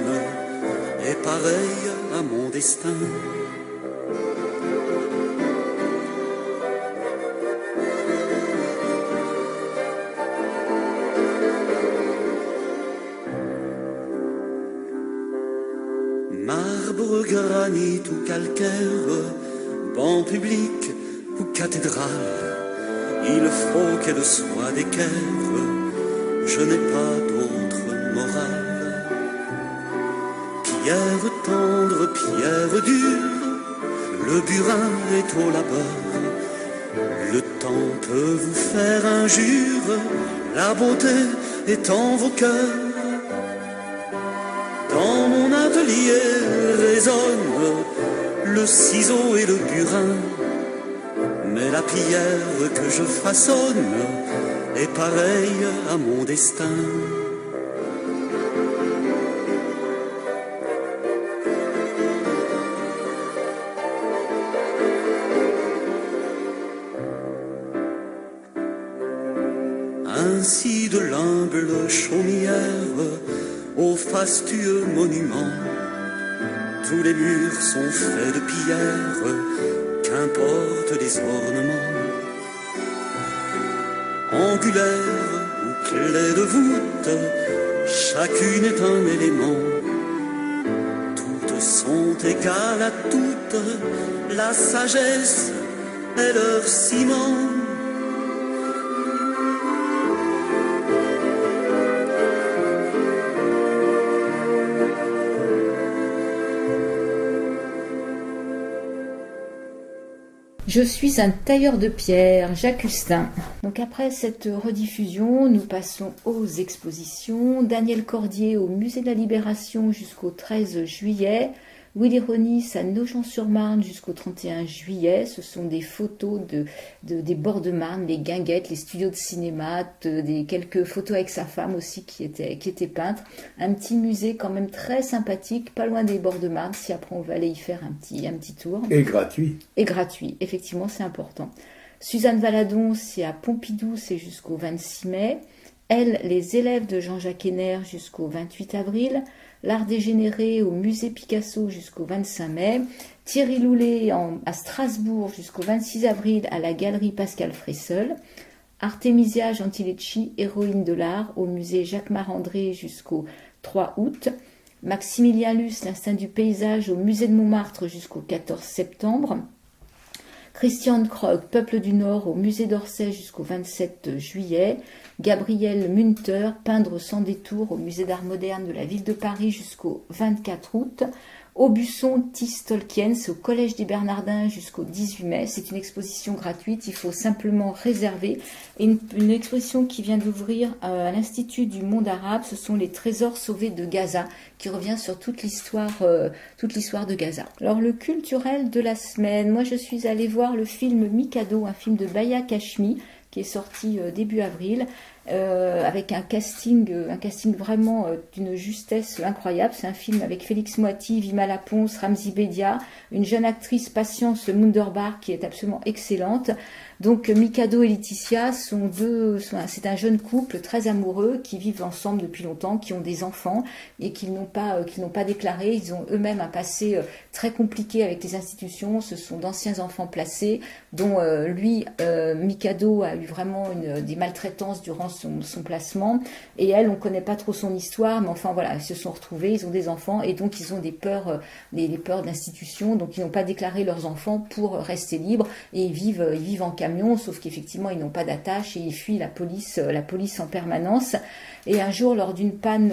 est pareille à mon destin. Marbre, granit ou calcaire, banc public ou cathédrale, il faut qu'elle soit d'équerre, je n'ai pas d'autre morale. Pierre tendre, pierre dure, le burin est au labeur, le temps peut vous faire injure, la beauté est en vos cœurs. Dans mon atelier résonne le ciseau et le burin, mais la pierre que je façonne est pareille à mon destin. Ainsi de l'humble chaumière au fastueux monument, tous les murs sont faits de pierre, qu'importe les ornements. Angulaire ou clé de voûte, chacune est un élément. Toutes sont égales à toutes, la sagesse est leur ciment. Je suis un tailleur de pierre, Jacques Hustin. Donc après cette rediffusion, nous passons aux expositions. Daniel Cordier au Musée de la Libération jusqu'au 13 juillet. Willy Ronis à Nogent-sur-Marne jusqu'au 31 juillet. Ce sont des photos des bords de Marne, les guinguettes, les studios de cinéma, des quelques photos avec sa femme aussi qui était peintre. Un petit musée quand même très sympathique, pas loin des bords de Marne, si après on va aller y faire un petit tour. Et gratuit. Et gratuit, effectivement, c'est important. Suzanne Valadon, c'est à Pompidou, c'est jusqu'au 26 mai. Elle, les élèves de Jean-Jacques Henner jusqu'au 28 avril. L'art dégénéré au musée Picasso jusqu'au 25 mai. Thierry Loulet à Strasbourg jusqu'au 26 avril à la galerie Pascal Fressel. Artemisia Gentileschi, héroïne de l'art, au musée Jacques Marandré jusqu'au 3 août. Maximilien Luce, l'instinct du paysage, au musée de Montmartre jusqu'au 14 septembre. Christian Krog, Peuple du Nord, au musée d'Orsay jusqu'au 27 juillet. Gabriel Munter, Peindre sans détour, au musée d'art moderne de la ville de Paris jusqu'au 24 août. Aubusson Tis Tolkien, c'est au Collège des Bernardins jusqu'au 18 mai. C'est une exposition gratuite, il faut simplement réserver. Et une exposition qui vient d'ouvrir à l'Institut du monde arabe, ce sont les trésors sauvés de Gaza, qui revient sur toute l'histoire de Gaza. Alors le culturel de la semaine, moi je suis allée voir le film Mikado, un film de Baya Kashmi, qui est sorti début avril, avec un casting vraiment d'une justesse incroyable. C'est un film avec Félix Moiti, Vima Laponce, Ramzi Bedia, une jeune actrice Patience Munderbar qui est absolument excellente. Donc Mikado et Laetitia c'est un jeune couple très amoureux qui vivent ensemble depuis longtemps, qui ont des enfants et qu'ils n'ont pas déclaré. Ils ont eux-mêmes un passé très compliqué avec les institutions. Ce sont d'anciens enfants placés, dont Mikado a eu vraiment des maltraitances durant son placement. Et elle, on ne connaît pas trop son histoire, mais enfin voilà, ils se sont retrouvés, ils ont des enfants et donc ils ont des peurs d'institution. Donc ils n'ont pas déclaré leurs enfants pour rester libres et ils vivent en camion, sauf qu'effectivement ils n'ont pas d'attache et ils fuient la police en permanence. Et un jour, lors d'une panne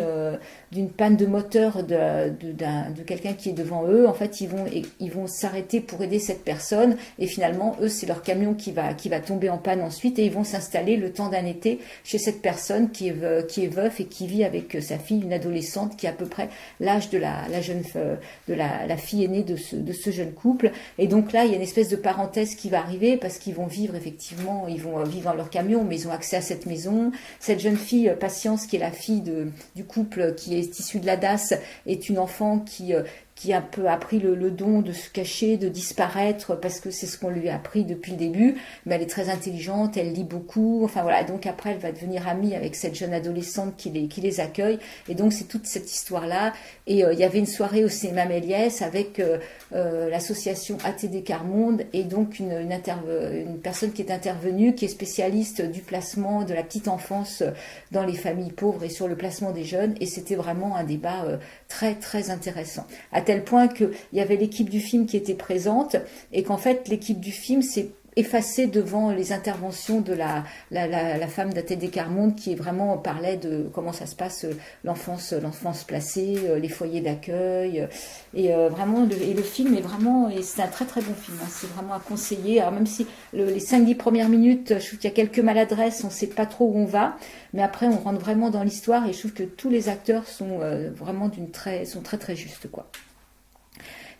de moteur de quelqu'un qui est devant eux, en fait ils vont s'arrêter pour aider cette personne et finalement eux c'est leur camion qui va tomber en panne ensuite et ils vont s'installer le temps d'un été chez cette personne qui est veuf et qui vit avec sa fille, une adolescente qui a à peu près l'âge de la fille aînée de ce jeune couple. Et donc là il y a une espèce de parenthèse qui va arriver parce qu'ils vont vivre dans leur camion, mais ils ont accès à cette maison. Cette jeune fille Patience, qui est la fille du couple qui est issue de la DAS, est une enfant qui a un peu appris le don de se cacher, de disparaître, parce que c'est ce qu'on lui a appris depuis le début. Mais elle est très intelligente, elle lit beaucoup. Enfin voilà, donc après elle va devenir amie avec cette jeune adolescente qui les accueille. Et donc c'est toute cette histoire-là. Et il y avait une soirée au cinéma Méliès avec l'association ATD Carmonde et donc une personne qui est intervenue, qui est spécialiste du placement de la petite enfance dans les familles pauvres et sur le placement des jeunes. Et c'était vraiment un débat très très intéressant. À tel point qu'il y avait l'équipe du film qui était présente et qu'en fait l'équipe du film s'est effacée devant les interventions de la femme d'ATD Carmonde qui vraiment parlait de comment ça se passe, l'enfance placée, les foyers d'accueil et vraiment le film est vraiment, et c'est un très très bon film, hein, c'est vraiment à conseiller. Alors même si les 5-10 premières minutes, je trouve qu'il y a quelques maladresses, on ne sait pas trop où on va, mais après on rentre vraiment dans l'histoire et je trouve que tous les acteurs sont vraiment sont très très justes quoi.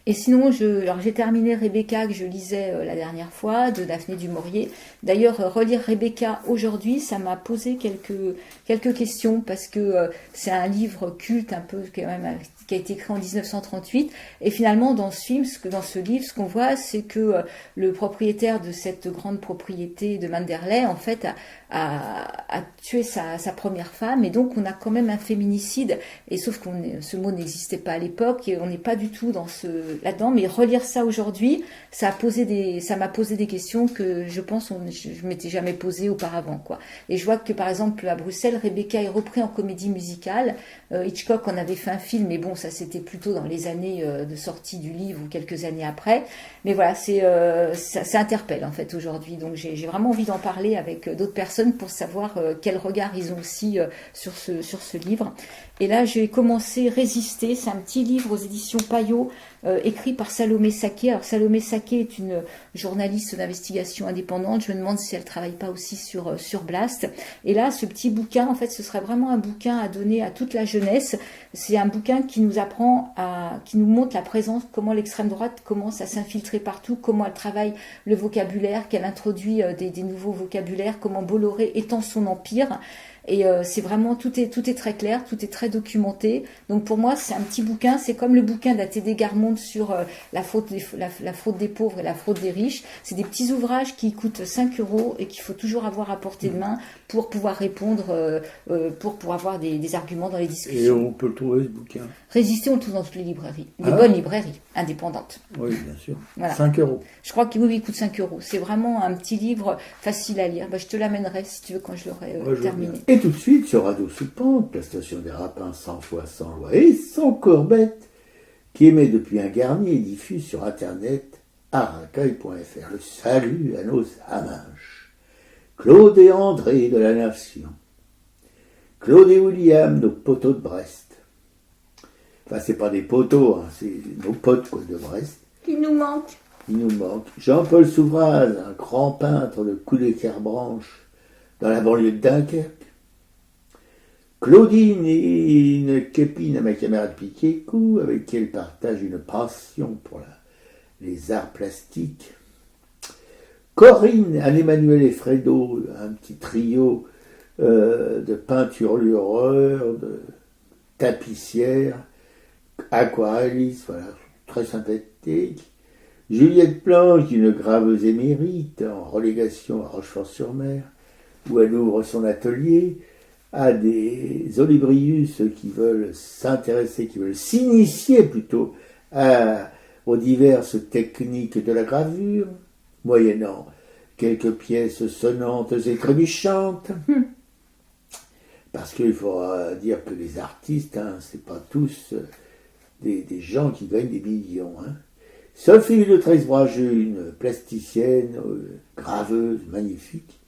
Et sinon, j'ai terminé Rebecca que je lisais la dernière fois de Daphné du Maurier. D'ailleurs, relire Rebecca aujourd'hui, ça m'a posé quelques questions parce que c'est un livre culte un peu quand même qui a été écrit en 1938. Et finalement, dans ce livre, ce qu'on voit, c'est que le propriétaire de cette grande propriété de Manderley, en fait, a tué sa première femme. Et donc, on a quand même un féminicide. Et sauf que ce mot n'existait pas à l'époque et on n'est pas du tout là-dedans. Mais relire ça aujourd'hui, ça m'a posé des questions que je pense je m'étais jamais posées auparavant, quoi. Et je vois que, par exemple, à Bruxelles, Rebecca est repris en comédie musicale. Hitchcock en avait fait un film, mais bon, ça c'était plutôt dans les années de sortie du livre ou quelques années après. Mais voilà, ça interpelle en fait aujourd'hui. Donc j'ai vraiment envie d'en parler avec d'autres personnes pour savoir quel regard ils ont aussi sur ce livre. Et là, j'ai commencé Résister. C'est un petit livre aux éditions Payot, écrit par Salomé Saké. Alors Salomé Saké est une journaliste d'investigation indépendante. Je me demande si elle travaille pas aussi sur Blast. Et là, ce petit bouquin, en fait, ce serait vraiment un bouquin à donner à toute la jeunesse. C'est un bouquin qui nous qui nous montre la présence, comment l'extrême droite commence à s'infiltrer partout, comment elle travaille le vocabulaire, qu'elle introduit des nouveaux vocabulaires, comment Bolloré étend son empire. Et c'est vraiment, tout est très clair, tout est très documenté. Donc pour moi, c'est un petit bouquin, c'est comme le bouquin d'ATD Carmonde sur la fraude des pauvres et la fraude des riches. C'est des petits ouvrages qui coûtent 5 € et qu'il faut toujours avoir à portée de main pour pouvoir répondre, pour avoir des arguments dans les discussions. Et on peut le trouver, ce bouquin? Résister, on le trouve dans toutes les librairies, bonnes librairies indépendantes. Oui, bien sûr. Voilà. 5 €. Je crois qu'il il coûte 5 €. C'est vraiment un petit livre facile à lire. Je te l'amènerai si tu veux quand je l'aurai terminé. Et tout de suite sur Radio Sous-Pente, la station des Rapins, 100 fois sans loi et sans courbette, qui émet depuis un garni et diffuse sur internet aracaille.fr. Le salut à nos amanches, Claude et André de la Nation, Claude et William, nos poteaux de Brest, Enfin, c'est pas des poteaux, hein, c'est nos potes quoi, de Brest. Qui nous manque. Il nous manque. Jean-Paul Souvraz, un grand peintre de Coudé-Kerbranche, dans la banlieue de Dunkerque. Claudine et une copine à ma camarade Piquet-Cou, avec qui elle partage une passion pour les arts plastiques. Corinne, Anne-Emmanuel et Fredo, un petit trio de peinturlureurs, de tapissières, aquarellistes, voilà, très sympathique. Juliette Planche, une graveuse émérite, en relégation à Rochefort-sur-Mer, où elle ouvre son atelier à des olibrius qui veulent s'intéresser, qui veulent s'initier plutôt aux diverses techniques de la gravure, moyennant quelques pièces sonnantes et trébuchantes. Parce qu'il faut dire que les artistes, hein, c'est pas tous des gens qui gagnent des millions. Hein. Sophie de Tresbrageux, une plasticienne, graveuse, magnifique.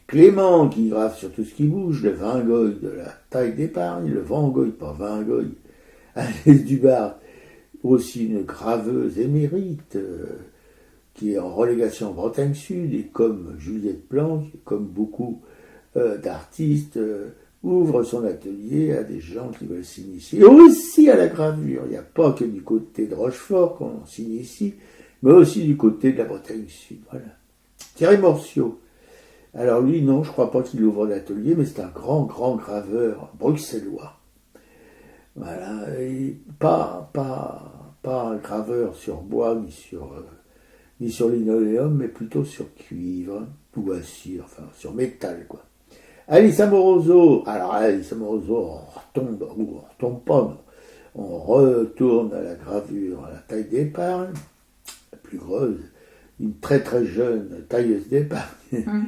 Clément, qui grave sur tout ce qui bouge, le Van Gogh de la taille d'épargne, le Van Gogh, pas Van Gogh, Agnès Dubar, aussi une graveuse émérite, qui est en relégation en Bretagne Sud, et comme Juliette Planche, comme beaucoup d'artistes, ouvre son atelier à des gens qui veulent s'initier. Et aussi à la gravure. Il n'y a pas que du côté de Rochefort qu'on s'initie, mais aussi du côté de la Bretagne Sud. Voilà. Thierry Morciot. Alors lui, non, je ne crois pas qu'il ouvre l'atelier, mais c'est un grand graveur bruxellois. Voilà. Et pas un graveur sur bois ni sur linoléum, mais plutôt sur cuivre ou acier, enfin sur métal, quoi. Alice Amoroso, alors Alice Amoroso, on retombe pas, non. On retourne à la gravure à la taille d'épargne, la plus grosse, une très jeune tailleuse d'épargne,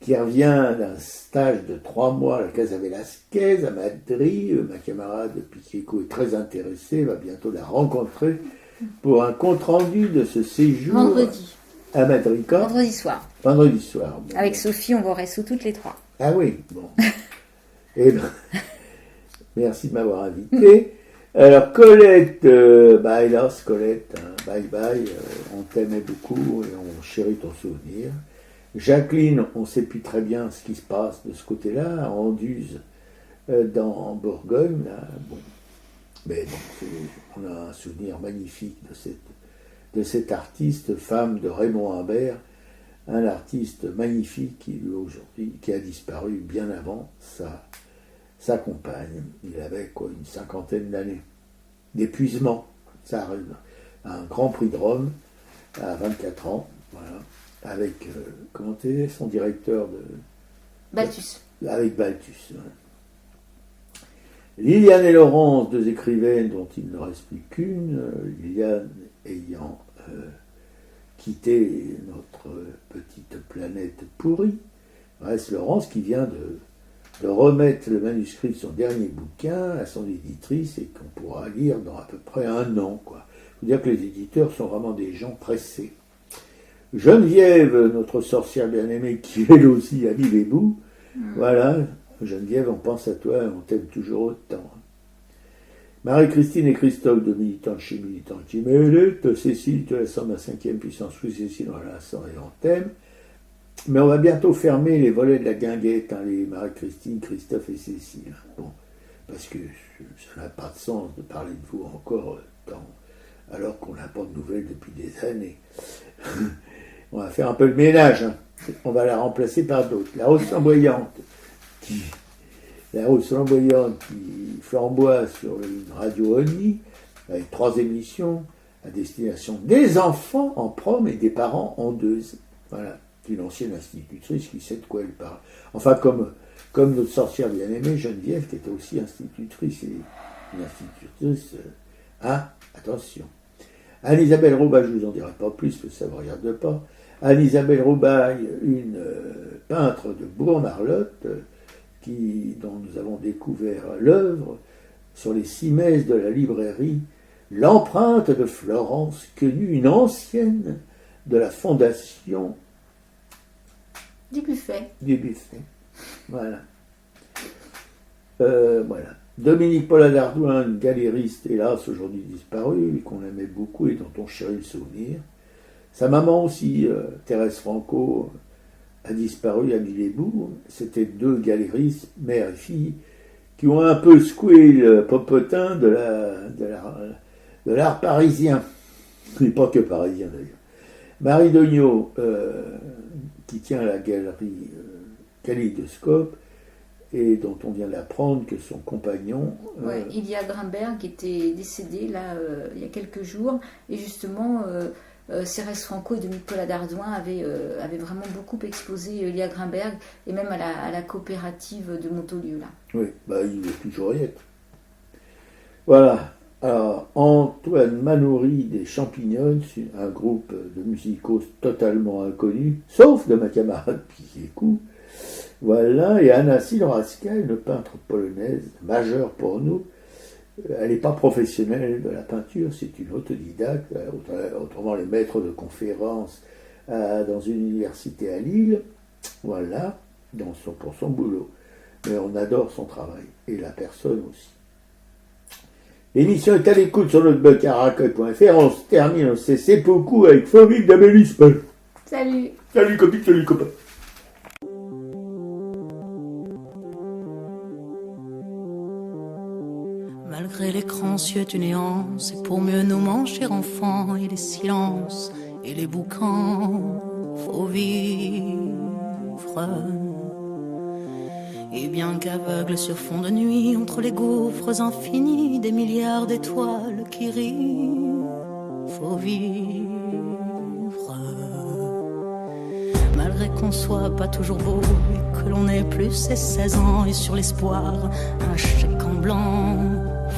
qui revient d'un stage de 3 mois à la Casa Velasquez à Madrid. Ma camarade Piquet-Cou est très intéressée, va bientôt la rencontrer pour un compte-rendu de ce séjour Vendredi. à Madrid. Vendredi soir. Vendredi soir. Bon. Avec Sophie, on va au resto toutes les 3. Ah oui, bon. Eh ben, merci de m'avoir invité. Alors Colette, hélas Colette, hein, bye bye, on t'aimait beaucoup et on chérit ton souvenir. Jacqueline, on ne sait plus très bien ce qui se passe de ce côté-là, à Anduze, en Bourgogne. Là, bon. Mais bon, on a un souvenir magnifique de cette artiste, femme de Raymond Imbert, un artiste magnifique qui a disparu bien avant sa compagne. Il avait une 50aine d'années d'épuisement. Ça arrive. Un grand prix de Rome à 24 ans, voilà, avec comment était son directeur de Balthus. Avec Balthus. Voilà. Liliane et Laurence, 2 écrivaines dont il ne reste plus qu'une, Liliane ayant quitté notre petite planète pourrie, reste Laurence qui vient de remettre le manuscrit de son dernier bouquin à son éditrice et qu'on pourra lire dans à peu près 1 an. Il faut dire que les éditeurs sont vraiment des gens pressés. Geneviève, notre sorcière bien-aimée, qui elle aussi a mis les bouts, voilà, Geneviève, on pense à toi, on t'aime toujours autant. Marie-Christine et Christophe, de Militants chez Militants qui méritent. Cécile, tu la sens ma 5e puissance, oui Cécile, on la sent et on t'aime. Mais on va bientôt fermer les volets de la guinguette, hein, les Marie-Christine, Christophe et Cécile. Bon, parce que ça n'a pas de sens de parler de vous encore alors qu'on n'a pas de nouvelles depuis des années. On va faire un peu le ménage, hein. On va la remplacer par d'autres. La Rose Flamboyante qui flamboie sur une radio Oni, avec 3 émissions à destination des enfants en prom et des parents en 2. Voilà, une ancienne institutrice qui sait de quoi elle parle. Enfin, comme notre sorcière bien-aimée, Geneviève, qui était aussi institutrice, et une institutrice, attention. Anne-Isabelle Roubaille, je ne vous en dirai pas plus, parce que ça ne me regarde pas. Anne-Isabelle Roubaille, une peintre de Bourg-Marlotte, dont nous avons découvert l'œuvre sur les 6 messes de la librairie, l'empreinte de Florence, connue une ancienne de la fondation du buffet. Voilà. Voilà. Dominique Paula Dardouin, galériste, hélas, aujourd'hui disparu, qu'on aimait beaucoup et dont on chérit le souvenir. Sa maman aussi, Thérèse Franco, a disparu à Mille-et-Bout. C'était 2 galéristes, mère et fille, qui ont un peu secoué le popotin de l'art parisien. Et pas que parisien d'ailleurs. Marie Dognaud, qui tient la galerie Kaléidoscope, et dont on vient d'apprendre que son compagnon... Ilia Grimberg était décédée là, il y a quelques jours, et justement, Thérèse Franco et Dominique Paula Dardouin avaient vraiment beaucoup exposé Ilia Grimberg, et même à la coopérative de Montaulieu. Là. Oui, il est toujours y être. Voilà. Alors, Antoine Manoury des Champignons, un groupe de musicos totalement inconnus, sauf de ma camarade Piquet-Cou. Voilà, et Anna Silorska, une peintre polonaise majeure pour nous. Elle n'est pas professionnelle de la peinture, c'est une autodidacte, autrement les maîtres de conférences dans une université à Lille. Voilà, pour son boulot. Mais on adore son travail, et la personne aussi. L'émission est à l'écoute sur notre blog caracoy.fr. On se termine, c'est beaucoup avec Phobie d'Amélie Spell. Salut. Salut copine, salut copain. Malgré l'écran cieux du néant, c'est pour mieux nous manger enfants et les silences et les boucans, faut vivre. Et bien qu'aveugle sur fond de nuit, entre les gouffres infinis, des milliards d'étoiles qui rient, faut vivre. Malgré qu'on soit pas toujours beau et que l'on ait plus ses 16 ans et sur l'espoir, un chèque en blanc,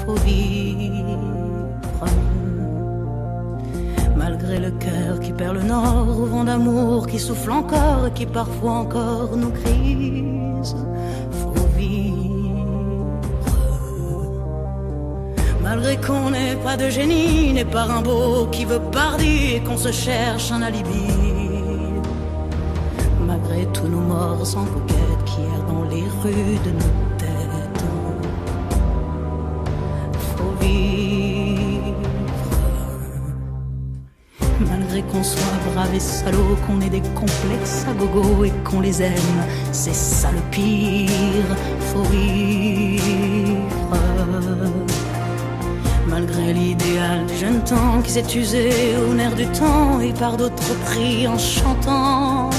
faut vivre. Malgré le cœur qui perd le nord, au vent d'amour qui souffle encore et qui parfois encore nous grise, faut vivre. Malgré qu'on n'ait pas de génie, n'est pas Rimbaud qui veut Bardi et qu'on se cherche un alibi. Malgré tous nos morts sans coquette qui errent dans les rues de nos têtes, faut vivre. Malgré qu'on soit brave et salaud, qu'on ait des complexes à gogo et qu'on les aime, c'est ça le pire, faut vivre. Malgré l'idéal du jeune temps qui s'est usé au nerf du temps et par d'autres pris en chantant,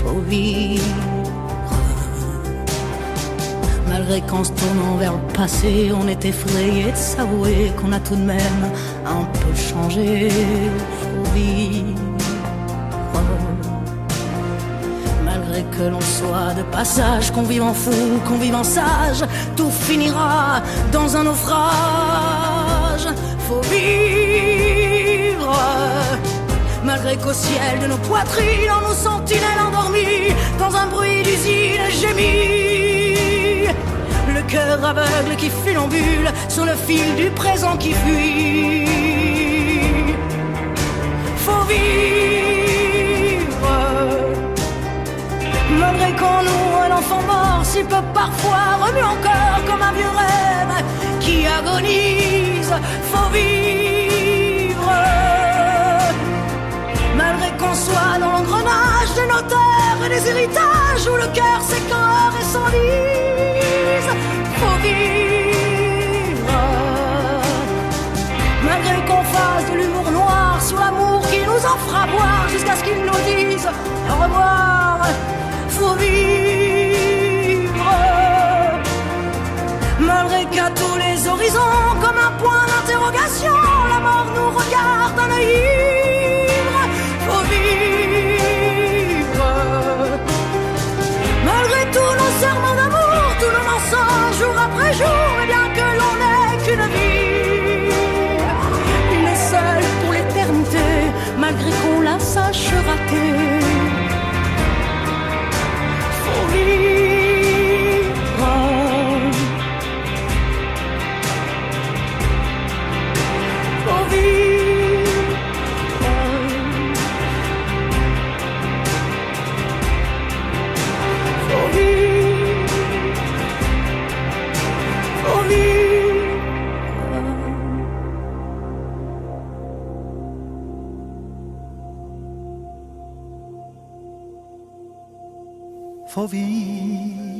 faut vivre. Malgré qu'en se tournant vers le passé, on est effrayé de s'avouer qu'on a tout de même un peu changé, faut vivre. Malgré que l'on soit de passage, qu'on vive en fou, qu'on vive en sage, tout finira dans un naufrage, faut vivre. Malgré qu'au ciel de nos poitrines, en nos sentinelles endormies, dans un bruit d'usine gémit, le cœur aveugle qui funambule sur le fil du présent qui fuit, faut vivre. Malgré qu'en nous un enfant mort si peu parfois remue encore comme un vieux rêve qui agonise, faut vivre. Malgré qu'on soit dans l'engrenage des notaires et des héritages où le cœur s'écœure et s'enlise, faut vivre. Malgré qu'on fasse de l'humour noir sur l'amour qui nous en fera boire jusqu'à ce qu'ils nous disent au revoir, faut vivre. Malgré qu'à tous les horizons, comme un point d'interrogation, la mort nous regarde d'un œil ivre, faut vivre. Malgré tous nos serments d'amour, tous nos mensonges jour après jour, et bien que l'on n'ait qu'une vie, une seule pour l'éternité, malgré qu'on la sache rater, faut vivre. Faut vivre. faut vivre.